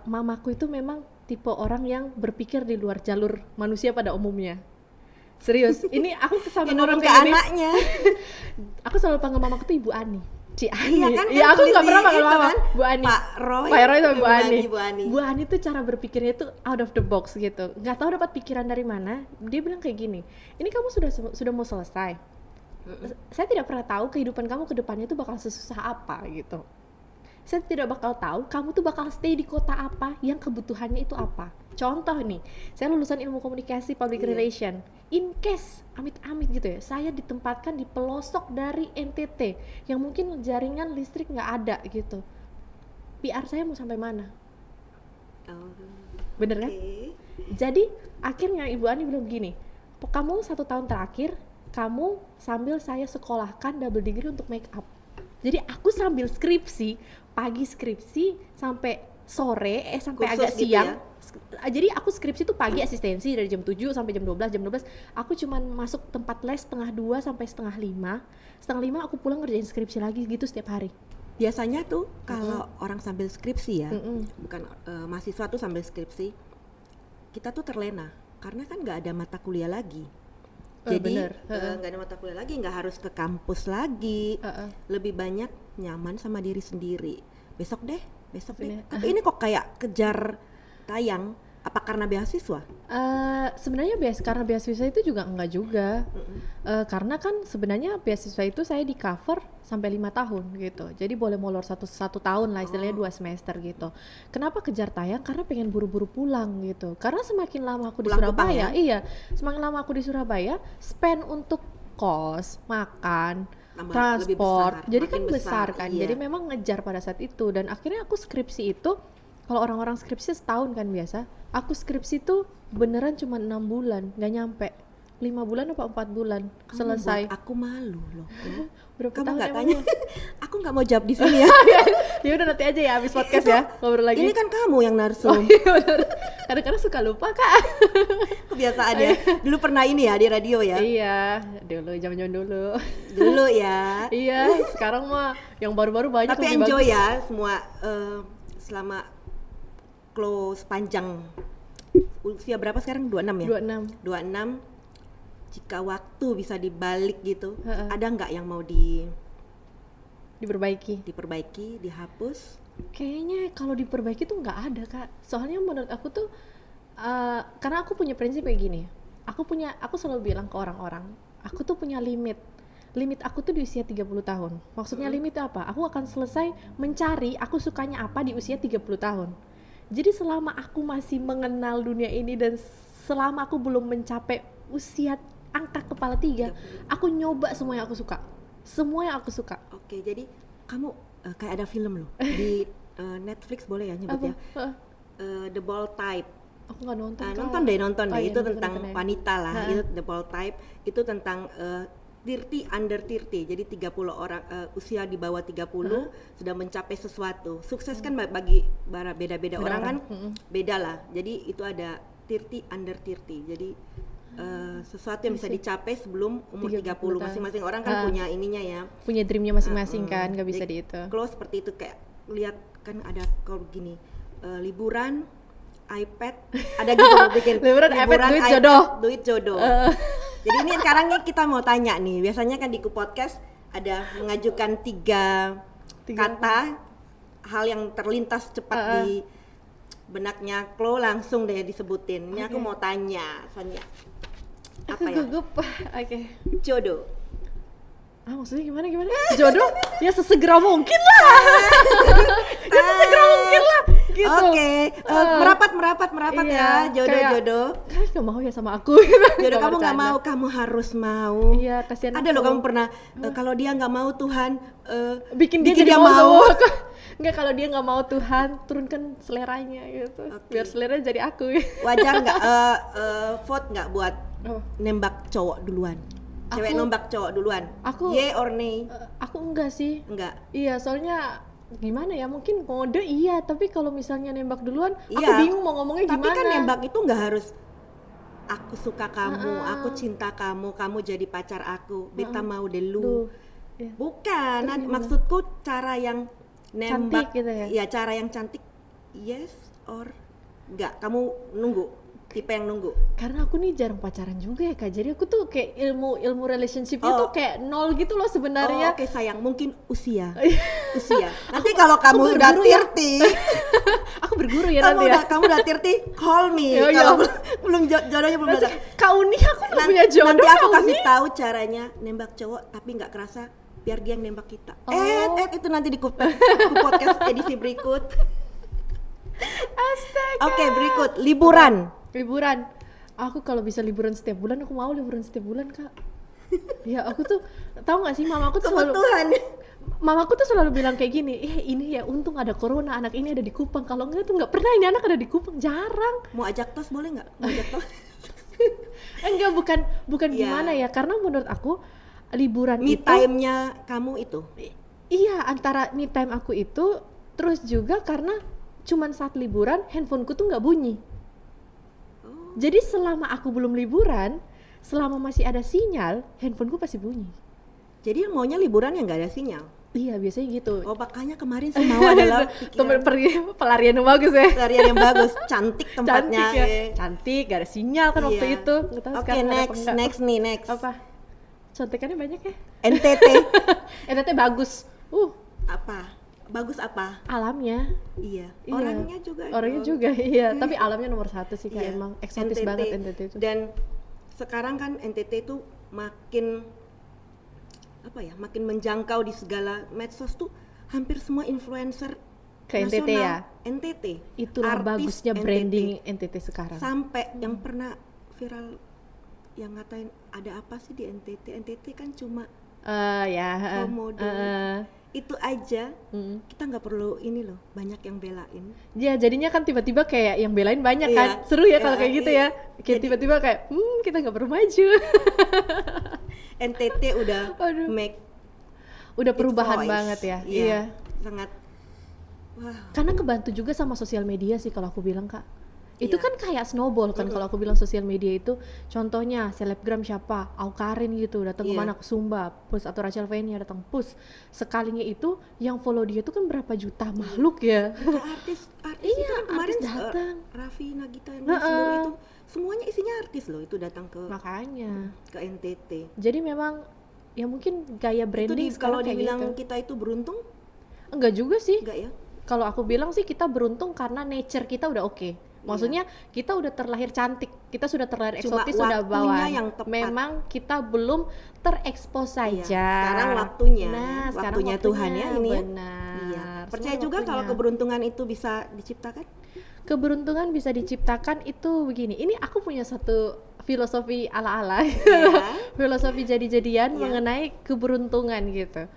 mamaku itu memang tipe orang yang berpikir di luar jalur manusia pada umumnya. Serius, ini aku sampai ngomong Menurun ke kayak gini, anaknya. aku selalu panggil mamaku tuh Ibu Ani. Ci Ani. Iya kan, Iya, aku nggak pernah panggil itu mama. kan, Bu Ani. Pak Roy. Pak Roy sama Bu Ani. Bu Ani. Bu Ani tuh cara berpikirnya tuh out of the box gitu. Nggak tahu dapat pikiran dari mana. Dia bilang kayak gini, ini kamu sudah mau selesai. Saya tidak pernah tahu kehidupan kamu ke depannya tuh bakal sesusah apa gitu. Saya tidak bakal tahu kamu tuh bakal stay di kota apa yang kebutuhannya itu apa. Contoh nih, saya lulusan ilmu komunikasi public relation. In case amit-amit gitu ya, saya ditempatkan di pelosok dari NTT yang mungkin jaringan listrik nggak ada gitu. PR saya mau sampai mana? Oh, Bener kan? oke. Jadi akhirnya Ibu Ani bilang gini, kamu 1 tahun terakhir kamu sambil saya sekolahkan double degree untuk make up. Jadi aku sambil skripsi, pagi skripsi sampai sore, sampai Kursus agak gitu siang. ya? Jadi aku skripsi tuh pagi asistensi dari jam 7 sampai jam 12, aku cuman masuk tempat les setengah 2 sampai setengah 5. Setengah 5 aku pulang ngerjain skripsi lagi gitu setiap hari. Biasanya tuh kalau orang sambil skripsi ya, Mm-mm. bukan mahasiswa tuh sambil skripsi, kita tuh terlena karena kan nggak ada mata kuliah lagi. Jadi bener. nggak ada mata kuliah lagi, nggak harus ke kampus lagi, lebih banyak nyaman sama diri sendiri. Besok deh. Sini. Tapi ini kok kayak kejar tayang, apa karena beasiswa? Sebenarnya karena beasiswa itu juga enggak juga. Karena kan sebenarnya beasiswa itu saya di cover sampai 5 tahun gitu. Jadi boleh molor satu tahun lah, istilahnya 2 semester gitu. Kenapa kejar tayang? Karena pengen buru-buru pulang gitu. Karena semakin lama aku di Pulang Kupang Surabaya, ya? iya, semakin lama aku di Surabaya, spend untuk kos, makan, Tambah lebih transport, besar, jadi makin kan besar besar, kan. iya. Jadi memang ngejar pada saat itu, dan akhirnya aku skripsi itu, kalau orang-orang skripsi setahun kan biasa, aku skripsi tuh beneran cuma 6 bulan, nggak nyampe 5 bulan apa 4 bulan Kamu selesai. buat aku malu loh. Ya. Berapa Kamu tahun nggak emang tanya? lu? Aku nggak mau jawab di sini ya. Ya udah nanti aja ya habis podcast ya ngobrol lagi. Ini kan kamu yang Oh narsum. iya bener. Kadang-kadang suka lupa kak. Kebiasaan ya. Dulu pernah ini ya di radio ya. Iya dulu zaman dulu. Dulu ya. Iya sekarang mah yang baru-baru banyak. Tapi lebih enjoy bagus. ya semua selama close panjang. Usia berapa sekarang? 26 ya? 26. 26. Jika waktu bisa dibalik gitu, Heeh. ada nggak yang mau Diperbaiki. diperbaiki, dihapus? Kayaknya kalau diperbaiki tuh nggak ada kak. Soalnya menurut aku tuh karena aku punya prinsip kayak gini. Aku selalu bilang ke orang-orang, aku tuh punya limit. Limit aku tuh di usia 30 tahun. Maksudnya limit apa? Aku akan selesai mencari aku sukanya apa di usia 30 tahun. Jadi selama aku masih mengenal dunia ini dan selama aku belum mencapai usia angka kepala 3, aku nyoba semua yang aku suka. Semua yang aku suka. Oke, jadi kamu kayak ada film loh di Netflix, boleh ya nyebut ya? The Bold Type. Aku nggak nonton. Kak. Nonton deh, Oh, iya, itu nonton tentang ya. wanita lah. Itu The Bold Type, itu tentang 30 under 30. Jadi 30 orang usia di bawah 30 sudah mencapai sesuatu. Sukses kan bagi beda-beda orang kan beda lah. Jadi itu ada 30 under 30. Jadi sesuatu yang bisa dicapai sebelum umur 30. 30 Masing-masing orang kan punya ininya ya. Punya dreamnya masing-masing kan, nggak bisa Jadi, di itu. Close seperti itu, kayak lihat kan ada kalau begini liburan iPad ada gitu bikin Liburan, iPad, duit jodoh. duit jodoh. Jadi ini sekarang nih kita mau tanya nih, biasanya kan di Podcast ada mengajukan tiga kata hal yang terlintas cepat di benaknya Klo, langsung deh disebutin. Ini aku mau tanya Sonia, apa ya? Gugup. Oke. Jodoh. Maksudnya gimana? Jodoh? Ya sesegera mungkin lah. Ya sesegera mungkin lah. Gitu. Oke, merapat merapat Iya, ya kayak, jodoh. kan nggak mau ya sama aku. Jodoh Nggak kamu nggak bercanda. mau, kamu harus mau. Iya, kasihan Ada aku. loh kamu pernah kalau dia nggak mau Tuhan bikin dia jadi mau semua. Nggak, kalau dia nggak mau Tuhan turunkan seleranya gitu. Oke. Biar seleranya jadi aku. Wajar nggak vote nggak buat Oh, nembak cowok duluan? Cewek Aku- nembak cowok duluan. aku- Ye or nay? aku enggak sih. Enggak. Iya, soalnya gimana ya, mungkin mode iya, tapi kalau misalnya nembak duluan, aku Iya. bingung mau ngomongnya Tapi gimana. kan nembak itu nggak harus aku suka kamu, Heeh. aku cinta kamu, kamu jadi pacar aku, beta mau Duh, dulu. ya. Bukan, Terus gimana? maksudku cara yang nembak Cantik gitu ya? Iya, cara yang cantik. Yes or enggak? Kamu nunggu, tipe yang nunggu. Karena aku nih jarang pacaran juga ya Kak, jadi aku tuh kayak ilmu relationship-nya Oh. tuh kayak nol gitu loh sebenarnya. Oh, oke sayang, mungkin usia. Usia. Nanti kalau kamu aku udah berguru ya. 30, Aku berguru ya nanti ya. kamu udah 30, call me. Iya, iya. Kalau belum jodohnya belum Terus, ada. Kak Uni, aku nggak punya jodoh. Nanti aku Kak kasih Uni. tahu caranya nembak cowok tapi nggak kerasa, biar dia yang nembak kita. Oh. Itu nanti di podcast edisi berikut. Astaga. Oke, berikut liburan. Liburan. Aku kalau bisa liburan setiap bulan, aku mau liburan setiap bulan Kak. Ya aku tuh, tahu nggak sih mamaku tuh selalu, Kebutuhan. mamaku tuh selalu bilang kayak gini, ini ya untung ada corona, anak ini ada di Kupang. Kalau enggak tuh nggak pernah ini anak ada di Kupang, jarang. Mau ajak tos boleh nggak? Mau ajak tos? Enggak, bukan Iya. gimana ya, karena menurut aku liburan Me itu time-nya kamu itu. iya, antara me time aku itu, terus juga karena cuman saat liburan handphoneku tuh nggak bunyi. Oh. Jadi selama aku belum liburan, selama masih ada sinyal, handphoneku pasti bunyi. Jadi maunya liburan yang nggak ada sinyal. Iya, biasanya gitu. Oh, makanya kemarin sih mau adalah pikiran Pelarian yang bagus ya. pelarian yang bagus, cantik tempatnya. Cantik ya. Cantik, gak ada sinyal kan waktu Iya. itu. Nggak tahu Oke, sekarang ada apa enggak. next. Apa? Contekannya banyak ya. NTT NTT bagus. apa? Bagus apa? Alamnya. Iya. Iya. Orangnya Orangnya juga, iya. Tapi alamnya nomor 1 sih Kak, Iya. emang eksotis NTT. banget NTT itu. Dan sekarang kan NTT itu makin apa ya? Makin menjangkau di segala medsos tuh, hampir semua influencer Ke NTT ya. NTT. Itulah Artis bagusnya NTT. branding NTT sekarang. Sampai yang pernah viral yang ngatain ada apa sih di NTT? NTT kan cuma Ya. komodo. Itu aja kita nggak perlu ini loh, banyak yang belain. Ya jadinya kan tiba-tiba kayak yang belain banyak Iya. kan. Seru ya kalau Iya, kayak gitu iya. ya. Kayak Jadi- tiba-tiba kayak kita nggak perlu maju. NTT udah Aduh. make Udah its perubahan voice. banget ya. Iya. Iya. Sangat wah. Karena kebantu juga sama sosial media sih kalau aku bilang Kak. Itu Iya. kan kayak snowball kan kalau aku bilang sosial media itu. Contohnya selebgram siapa? Aukarin gitu datang Iya. kemana, ke Sumba, Pus, atau Rachel Fenya datang Pus. Sekalinya itu yang follow dia tuh kan berapa juta makhluk ya. Ada artis itu Iya, kan kemarin artis datang. Raffi Nagita yang Heeh. seluruh itu semuanya isinya artis loh, itu datang ke Makanya. NTT. Jadi memang ya mungkin gaya Itu branding kalau sekarang kayak dibilang gitu. kita itu beruntung Enggak juga sih. enggak ya? Kalau aku bilang sih kita beruntung karena nature kita udah oke. Maksudnya kita udah terlahir cantik, kita sudah terlahir Cuma eksotis, sudah waktunya bawaan. yang tepat. Memang kita belum terekspos Iya, saja. sekarang waktunya. Nah, sekarang Waktunya Tuhan ya ini ya. Benar. Iya. Semua Percaya juga kalau waktunya. keberuntungan itu bisa diciptakan? Keberuntungan bisa diciptakan itu begini. Ini aku punya satu filosofi ala-ala. Iya. Filosofi jadi-jadian Iya. mengenai keberuntungan gitu.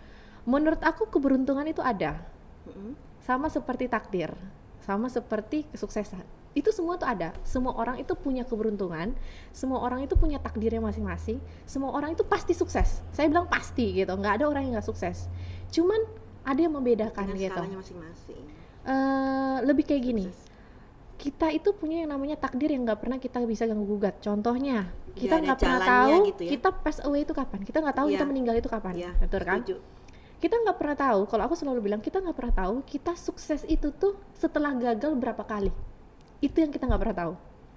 Menurut aku keberuntungan itu ada. Mm-mm. Sama seperti takdir, sama seperti kesuksesan. Itu semua tuh ada. Semua orang itu punya keberuntungan, semua orang itu punya takdirnya masing-masing, semua orang itu pasti sukses. Saya bilang pasti gitu, nggak ada orang yang nggak sukses. Cuman ada yang membedakan Dengan gitu. skalanya masing-masing. Lebih kayak gini, Sukses. kita itu punya yang namanya takdir yang nggak pernah kita bisa ganggu gugat. Contohnya, kita Nggak ada nggak pernah jalannya tahu gitu ya. kita pass away itu kapan. Kita nggak tahu Iya. kita meninggal itu kapan. Iya, Betul kan? setuju. Kita nggak pernah tahu, kalau aku selalu bilang kita nggak pernah tahu kita sukses itu tuh setelah gagal berapa kali. Itu yang kita nggak pernah tahu.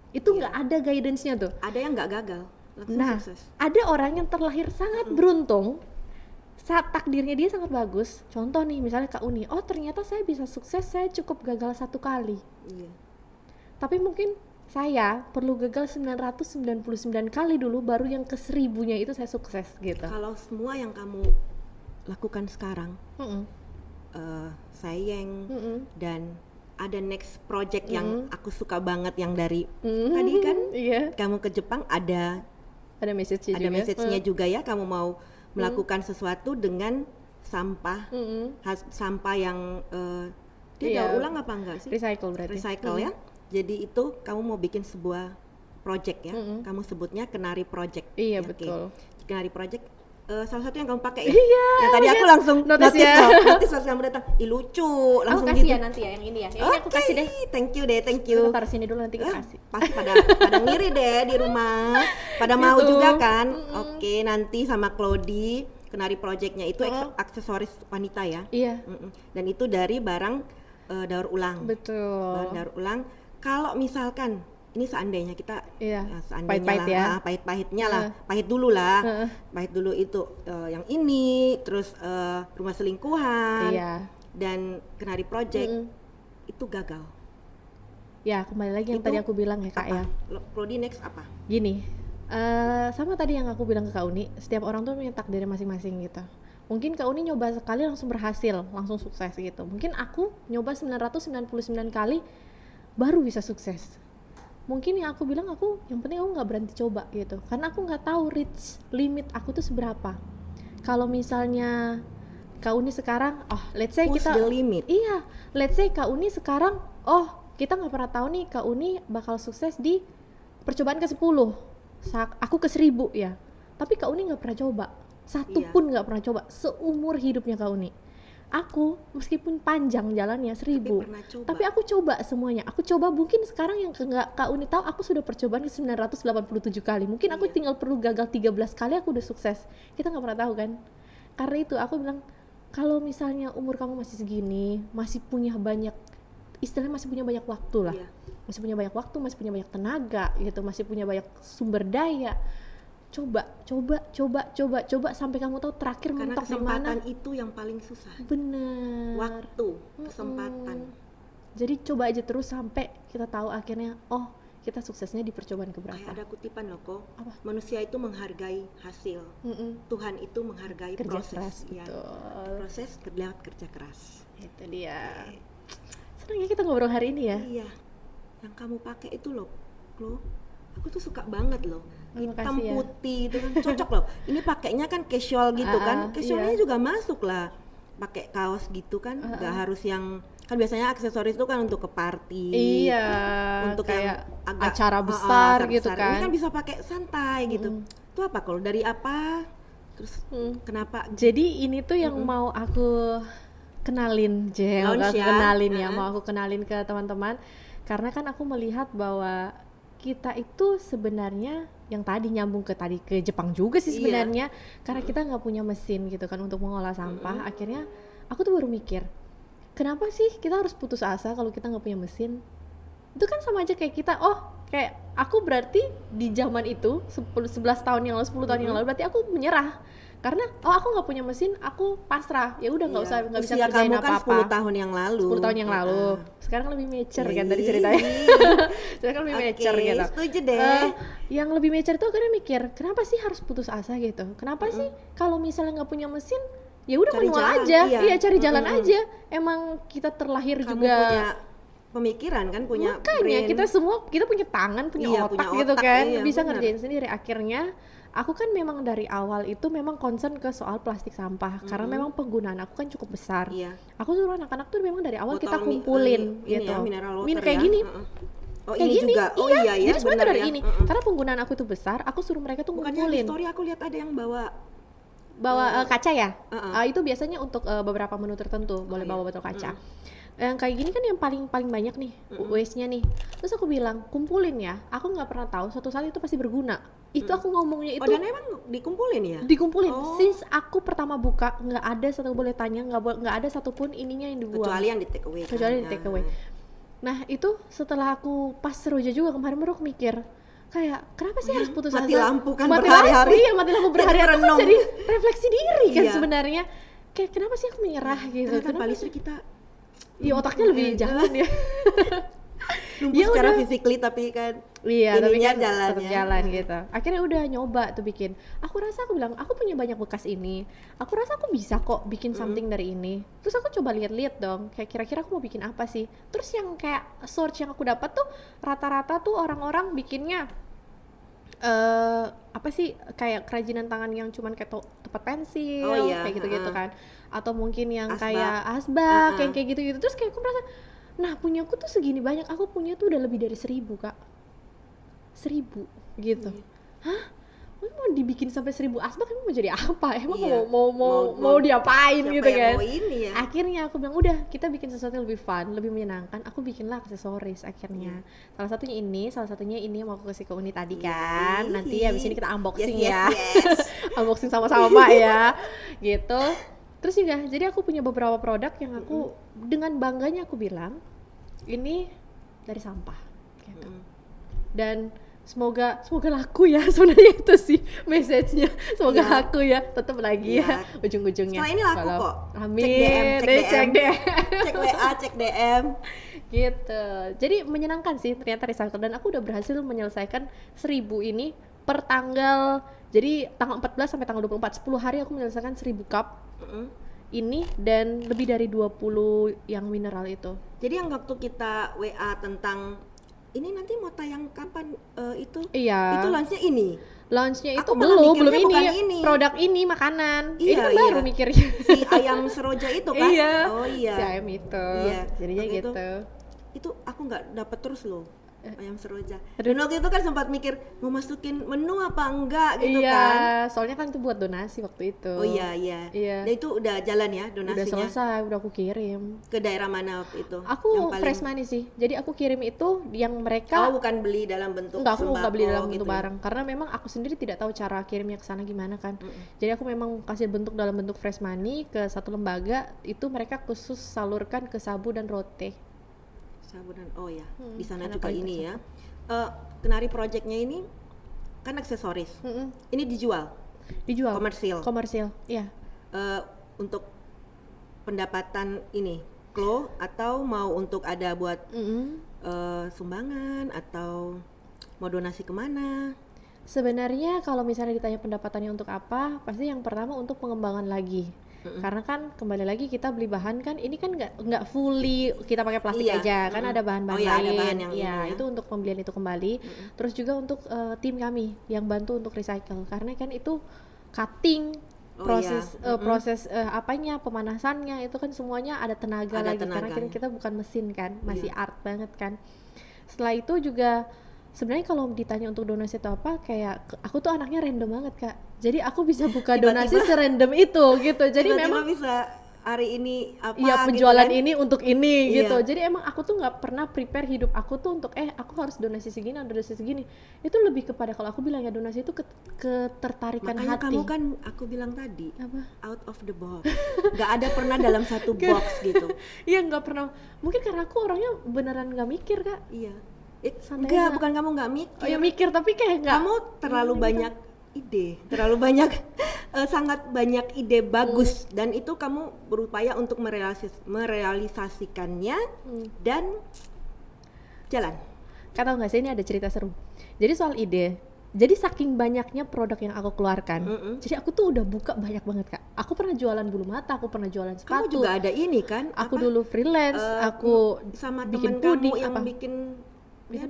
Itu Iya. nggak ada guidance-nya tuh. Ada yang nggak gagal, langsung Nah, sukses. ada orang yang terlahir sangat beruntung saat takdirnya dia sangat bagus. Contoh nih, misalnya Kak Uni, oh ternyata saya bisa sukses, saya cukup gagal 1 kali. Iya. Tapi mungkin saya perlu gagal 999 kali dulu, baru yang ke 1000-nya itu saya sukses gitu. Kalau semua yang kamu lakukan sekarang, Mm-mm. sayang Mm-mm. dan ada next project yang aku suka banget yang dari tadi kan Iya. kamu ke Jepang ada Ada ada juga. message-nya juga ya, kamu mau melakukan sesuatu dengan sampah sampah yang dia Iya. daur ulang apa enggak sih? Recycle berarti. Recycle ya. Jadi itu kamu mau bikin sebuah project ya. Kamu sebutnya Kenari Project. Iya, Ya, oke. betul. Kenari Project salah satu yang kamu pakai ya. Iya, Yang tadi aku langsung notice ya. notice pas kamu datang. Ih lucu, Aku langsung kasih gitu. ya nanti ya yang ini ya. Yang ini aku kasih deh. Thank you deh, thank Kita you. taruh sini dulu nanti kita Ah, kasih. pasti pada ngiri deh di rumah. Pada mau Gitu. juga kan? Oke, nanti sama Claudie Kenari Project-nya itu aksesoris wanita ya. Iya. Dan itu dari barang daur ulang. Betul. Barang daur ulang. Kalau misalkan ini seandainya kita Iya. seandainya Pahit-pahit lah, ya. pahit-pahitnya lah, pahit dulu lah, pahit dulu itu yang ini, terus rumah selingkuhan, Iya. dan Kenari Project itu gagal. Ya, kembali lagi yang Itu tadi aku bilang ya, Kak Apa? ya. Prodi next apa? Gini, sama tadi yang aku bilang ke Kak Uni, setiap orang tuh punya takdirnya masing-masing gitu. Mungkin Kak Uni nyoba sekali langsung berhasil, langsung sukses gitu. Mungkin aku nyoba 999 kali baru bisa sukses. Mungkin yang aku bilang yang penting aku nggak berhenti coba gitu. Karena aku nggak tahu reach limit aku tuh seberapa. Kalau misalnya Kak Uni sekarang, let's say Push kita the limit. Iya, let's say Kak Uni sekarang, kita nggak pernah tahu nih Kak Uni bakal sukses di percobaan ke-10. Aku ke 1000 ya. Tapi Kak Uni nggak pernah coba. Satu Iya. pun nggak pernah coba seumur hidupnya Kak Uni. Aku meskipun panjang jalannya 1000, pernah coba. tapi aku coba semuanya. Aku coba mungkin sekarang yang nggak Kak Uni tahu, aku sudah percobaan ke 987 kali. Mungkin aku tinggal perlu gagal 13 kali aku udah sukses. Kita nggak pernah tahu kan. Karena itu aku bilang kalau misalnya umur kamu masih segini, masih punya banyak istilahnya masih punya banyak waktu lah. Iya. Masih punya banyak waktu, masih punya banyak tenaga gitu, masih punya banyak sumber daya. Coba sampai kamu tahu terakhir Karena mentok di mana. kesempatan itu yang paling susah. Bener. Waktu, kesempatan. Jadi coba aja terus sampai kita tahu akhirnya kita suksesnya di percobaan Kayak keberapa. ada kutipan loh kok. Apa? Manusia itu menghargai hasil. Tuhan itu menghargai Kerja proses. keras, Ya. betul. Proses lewat kerja keras. Itu dia. Senang ya kita ngobrol hari ini ya. Iya. Yang kamu pakai itu loh, Klo. Aku tuh suka banget loh. Hitam makasih ya. putih itu kan cocok loh. Ini pakainya kan casual gitu kan. Casualnya iya. juga masuk lah. Pakai kaos gitu kan, nggak harus yang kan biasanya aksesoris itu kan untuk ke party. Iya. Untuk kayak yang agak acara besar acara gitu besar. kan. Ini kan bisa pakai santai gitu. Itu apa kalau dari apa? Terus kenapa? Jadi ini tuh yang mau aku kenalin, mau Launch aku ya. kenalin ya, mau aku kenalin ke teman-teman. Karena kan aku melihat bahwa kita itu sebenarnya yang tadi nyambung ke Jepang juga sih Iya. sebenarnya, karena kita nggak punya mesin gitu kan untuk mengolah sampah. Akhirnya aku tuh baru mikir, kenapa sih kita harus putus asa kalau kita nggak punya mesin? Itu kan sama aja kayak kita, kayak aku berarti di zaman itu 11 tahun yang lalu, 10 tahun yang lalu berarti aku menyerah. Karena aku nggak punya mesin, aku pasrah. Ya udah nggak Iya. usah, nggak bisa Usia kerjain kamu kan apa-apa. 10 tahun yang lalu. 10 tahun yang lalu. Sekarang lebih mature kan tadi Iya. ceritanya. Sekarang lebih mature Oke, gitu. setuju deh. Yang lebih mature tuh akhirnya mikir, kenapa sih harus putus asa gitu? Kenapa sih kalau misalnya nggak punya mesin, ya udah Cari manual jalan, aja. iya. Iya, cari jalan aja. Emang kita terlahir Kamu juga punya pemikiran kan, punya makanya brain. kita punya tangan, punya Iya, otak punya gitu otak, kan, iya, bisa benar. ngerjain sendiri. Akhirnya aku kan memang dari awal itu memang concern ke soal plastik sampah karena memang penggunaan aku kan cukup besar. Iya. Aku suruh anak-anak tuh memang dari awal kita Botol kumpulin ini gitu. ya, mineral water Kayak ya. gini. Oh Kayak ini gini, juga. Oh iya ya, jadi sebenarnya benar dari ya. ini. Karena penggunaan aku itu besar, aku suruh mereka tuh Bukannya di ngumpulin. story aku lihat ada yang bawa Bawa kaca ya? Uh-uh. Itu biasanya untuk beberapa menu tertentu boleh iya. bawa botol kaca. Yang kayak gini kan yang paling banyak nih waste-nya nih. Terus aku bilang kumpulin ya. Aku nggak pernah tahu suatu saat itu pasti berguna. Itu aku ngomongnya itu dan emang dikumpulin ya? dikumpulin. Oh. Since aku pertama buka nggak ada satu boleh tanya nggak ada satupun ininya yang dibuang. Kecuali yang di take away. Kecuali kan? di take away. Nah itu setelah aku pas Seroja juga kemarin baru aku mikir kayak kenapa sih harus putus mati asa? lampu kan Mati berhari-hari. lampu, iya mati lampu berhari-hari itu kan merenung. jadi refleksi diri kan Iya. sebenarnya. Kayak kenapa sih aku menyerah gitu? Ternyata Kenapa Pak sih? Listri kita Iya otaknya lebih jalan ya. lumpuh Ya secara udah. physically tapi kan Iya, tapi ininya kan jalan tetap ya. jalan gitu. Akhirnya udah nyoba tuh bikin. Aku rasa aku bilang, aku punya banyak bekas ini. Aku rasa aku bisa kok bikin something dari ini. Terus aku coba lihat-lihat dong, kayak kira-kira aku mau bikin apa sih. Terus yang kayak search yang aku dapat tuh rata-rata tuh orang-orang bikinnya apa sih, kayak kerajinan tangan yang cuman kayak tempat pensil, Oh iya, kayak gitu-gitu kan. Atau mungkin yang Asbak. kayak asbak, yang kayak gitu-gitu. Terus kayak aku merasa, nah punyaku tuh segini banyak, aku punya tuh udah lebih dari 1.000 Kak. 1.000 gitu. Hah? Emang mau dibikin sampai 1.000 asbak emang mau jadi apa? Emang Iya. mau diapain Siapa gitu yang kan? mau ini ya? Akhirnya aku bilang udah kita bikin sesuatu yang lebih fun, lebih menyenangkan. Aku bikinlah aksesoris akhirnya. Salah satunya ini yang mau aku kasih ke Uni tadi kan. Nanti habis ini kita unboxing ya. Yes. Unboxing sama-sama ya. Gitu. Terus juga jadi aku punya beberapa produk yang aku dengan bangganya aku bilang ini dari sampah gitu. Dan semoga laku ya, sebenarnya itu sih message-nya. Semoga Ya. laku ya, tetap lagi ya ujung-ujungnya. Setelah ini laku Kalau- kok. Amin. Cek DM. Cek DM. Cek WA, cek DM. Gitu. Jadi menyenangkan sih ternyata recycle, dan aku udah berhasil menyelesaikan 1.000 ini per tanggal. Jadi tanggal 14 sampai tanggal 24, 10 hari aku menyelesaikan 1.000 cup ini dan lebih dari 20 yang mineral itu. Jadi yang waktu kita WA tentang ini nanti mau tayang kapan itu? Iya. Itu launchnya ini. Launchnya itu Aku malah belum mikirnya ini, bukan ini. produk ini makanan. Iya, Ini kan baru iya. mikirnya. Si ayam seroja itu kan? Iya. Oh iya. Si ayam itu. Iya. Jadinya Waktu gitu. Itu aku nggak dapat terus loh. Ayam seroja. Aduh. Dan waktu itu kan sempat mikir mau masukin menu apa enggak gitu Iya, kan. soalnya kan itu buat donasi waktu itu. Oh iya iya. Iya. Dan itu udah jalan ya Udah donasinya. selesai, udah aku kirim. Ke daerah mana waktu itu? Aku Yang paling- fresh money sih. Jadi aku kirim itu yang mereka Oh, bukan beli dalam bentuk enggak, aku nggak sembako beli dalam gitu bentuk ya? barang karena memang aku sendiri tidak tahu cara kirimnya ke sana gimana kan. Jadi aku memang kasih bentuk dalam bentuk fresh money ke satu lembaga, itu mereka khusus salurkan ke Sabu dan Rote. Sabu dan oh ya, di sana karena juga paling ini ya. Kenari projectnya ini kan aksesoris. Mm-mm. Ini dijual Dijual komersil. iya. Untuk pendapatan ini klo atau mau untuk ada buat Mm-mm. sumbangan atau mau donasi kemana? Sebenarnya kalau misalnya ditanya pendapatannya untuk apa, pasti yang pertama untuk pengembangan lagi. Karena kan kembali lagi kita beli bahan kan, ini kan nggak fully kita pakai plastik Iya. aja, kan ada bahan-bahan Oh iya, ada lain. bahan yang Iya, ini ya. itu untuk pembelian itu kembali. Terus juga untuk tim kami yang bantu untuk recycle, karena kan itu cutting, Oh proses iya. proses apanya, pemanasannya itu kan semuanya ada tenaga Ada lagi, karena tenaganya. kita bukan mesin kan, masih Iya. art banget kan. Setelah itu juga sebenarnya kalau ditanya untuk donasi atau apa, kayak aku tuh anaknya random banget Kak, jadi aku bisa buka donasi Tiba-tiba- serandom itu gitu. Jadi Tiba-tiba memang bisa hari ini apa iya, gitu penjualan kan? ini untuk ini Iya. gitu. Jadi emang aku tuh nggak pernah prepare hidup aku tuh untuk aku harus donasi segini, donasi segini. Itu lebih kepada kalau aku bilang ya donasi itu ketertarikan Makanya hati. kamu kan aku bilang tadi Apa? out of the box. Gak ada pernah dalam satu box gitu. Iya, nggak pernah. Mungkin karena aku orangnya beneran nggak mikir Kak. Iya. Santai Enggak, aja. bukan kamu nggak mikir. Oh ya mikir, tapi kayak nggak. Kamu terlalu banyak ide, terlalu banyak sangat banyak ide bagus dan itu kamu berupaya untuk merealisasikannya dan jalan. Kak, tahu nggak sih ini ada cerita seru. Jadi soal ide. Jadi saking banyaknya produk yang aku keluarkan, jadi aku tuh udah buka banyak banget Kak. Aku pernah jualan bulu mata, aku pernah jualan Kamu sepatu. juga ada ini kan? Aku apa, dulu freelance, aku sama bikin teman puding kamu yang apa?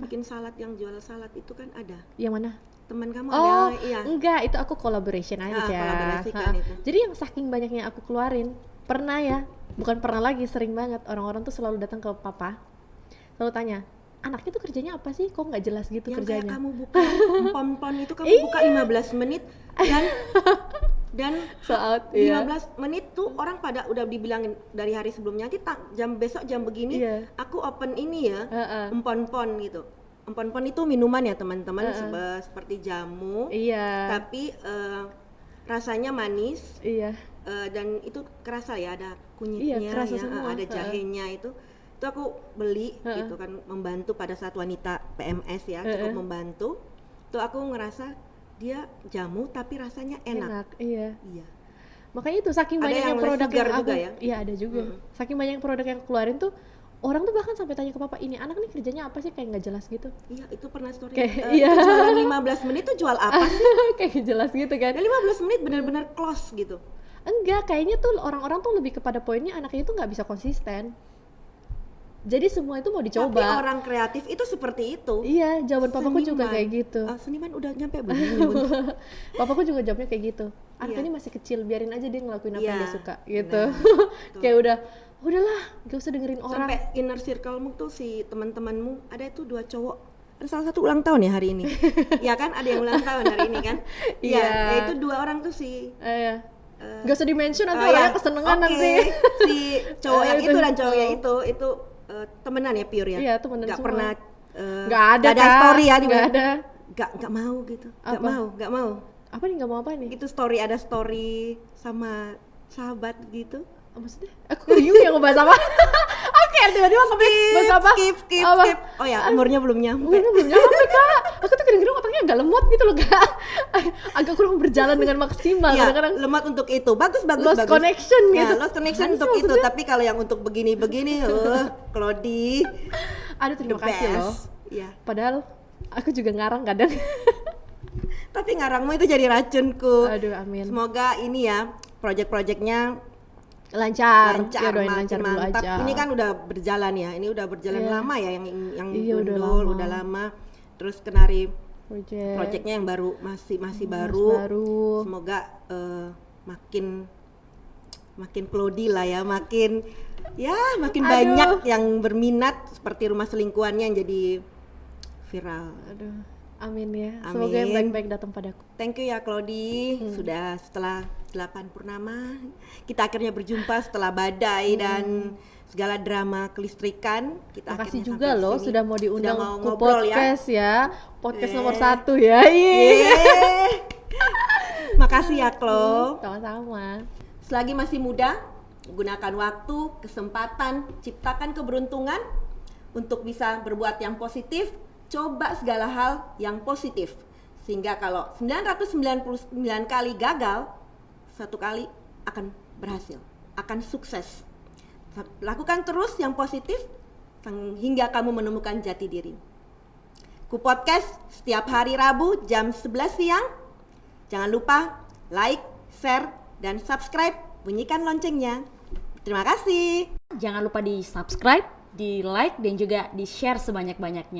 bikin salad, yang jual salad itu kan ada. Yang mana? Teman kamu Oh, ada, iya. enggak, itu aku collaboration aja. kolaborasikan itu. Jadi yang saking banyaknya aku keluarin, pernah ya, bukan pernah lagi, sering banget orang-orang tuh selalu datang ke papa, selalu tanya, anaknya tuh kerjanya apa sih? Kok nggak jelas gitu Yang kayak kerjanya? kamu buka pon-pon itu kamu buka 15 menit dan Saat, iya. 15 menit tuh orang pada udah dibilangin dari hari sebelumnya nanti jam besok jam begini Iya. aku open ini ya Heeh. empon-pon gitu. Empon-pon itu minuman ya teman-teman seperti jamu Iya, tapi rasanya manis iya. dan itu kerasa ya ada kunyitnya Iya, kerasa ya, semua. ada jahenya itu aku beli gitu kan membantu pada saat wanita PMS ya cukup membantu tuh aku ngerasa dia jamu tapi rasanya enak. Iya. Iya. Makanya itu saking Ada banyaknya yang produk segar yang aku, juga ya? iya ada juga. Saking banyak produk yang aku keluarin tuh Orang tuh bahkan sampai tanya ke papa, ini anak nih kerjanya apa sih, kayak nggak jelas gitu. Iya, itu pernah story. Kayak, Itu iya. jualan 15 menit tuh jual apa sih? Kayak nggak jelas gitu kan. Dan 15 menit benar-benar close gitu. Enggak, kayaknya tuh orang-orang tuh lebih kepada poinnya anaknya itu nggak bisa konsisten. Jadi semua itu mau Tapi dicoba. orang kreatif itu seperti itu. Iya, jawaban papaku juga Seniman. kayak gitu. Seniman udah nyampe belum? Papaku juga jawabnya kayak gitu. Anak Iya. ini masih kecil, biarin aja dia ngelakuin apa yang Iya, dia suka gitu. betul. Kayak udahlah, gak usah dengerin orang. Sampai inner circle-mu tuh si teman-temanmu ada itu 2 cowok. Ada salah satu ulang tahun ya hari ini. Iya kan, ada yang ulang tahun hari ini kan? Iya, Iya. ya itu 2 orang tuh si Gak usah di-mention nanti oh orangnya ya, kesenengan oke. nanti. Si cowok yang Itu. itu dan cowok yang itu temenan ya, pure ya. Iya, temenan Nggak semua. pernah Nggak ada, nggak ada Kak. story ya di Nggak mana? ada. Nggak mau gitu. Apa? Nggak mau. Apa nih, gak mau apa nih? Itu story, ada story sama sahabat gitu. Maksudnya? Aku bingung ya ngebahas apa. Oke, tiba-tiba bahas apa? Skip. Apa? Oh ya, umurnya belum nyampe. Umurnya belum nyampe, Kak. Aku tuh kadang-kadang otaknya agak lemot gitu loh, Kak. Agak kurang berjalan dengan maksimal. Iya, Kadang-kadang lemot untuk itu. Bagus. lost connection Ya, gitu. lost connection Apaan sih untuk itu. maksudnya? Tapi kalau yang untuk begini-begini, Claudie, Aduh, terima kasih loh. Iya. Padahal aku juga ngarang kadang. Tapi ngarangmu itu jadi racunku. Aduh, amin. Semoga ini ya, project-projectnya Lancar. lancar, Ya, doain makin lancar dulu mantap. aja. Ini kan udah berjalan ya. Ini udah berjalan Iya. lama ya yang Iya, udah gundul, lama. udah lama. Terus Kenari project projectnya yang baru masih baru. Semoga makin Claudie lah ya, makin Aduh. banyak yang berminat seperti Rumah Selingkuhannya yang jadi viral. Aduh, amin ya. Amin. Semoga yang baik-baik datang padaku. Thank you ya Claudie, sudah setelah 8 purnama kita akhirnya berjumpa setelah badai dan segala drama kelistrikan. Kita Makasih akhirnya juga sampai loh sini. sudah mau diundang mau ke ngobrol podcast ya. Podcast Eh. nomor 1 ya. Yeay. Yeay. Makasih ya Klo. Sama-sama. Selagi masih muda, gunakan waktu, kesempatan, ciptakan keberuntungan untuk bisa berbuat yang positif. Coba segala hal yang positif. Sehingga kalau 999 kali gagal, 1 kali akan berhasil, akan sukses. Lakukan terus yang positif hingga kamu menemukan jati diri. Ku Podcast setiap hari Rabu jam 11 siang. Jangan lupa like, share, dan subscribe. Bunyikan loncengnya. Terima kasih. Jangan lupa di subscribe, di like, dan juga di share sebanyak-banyaknya.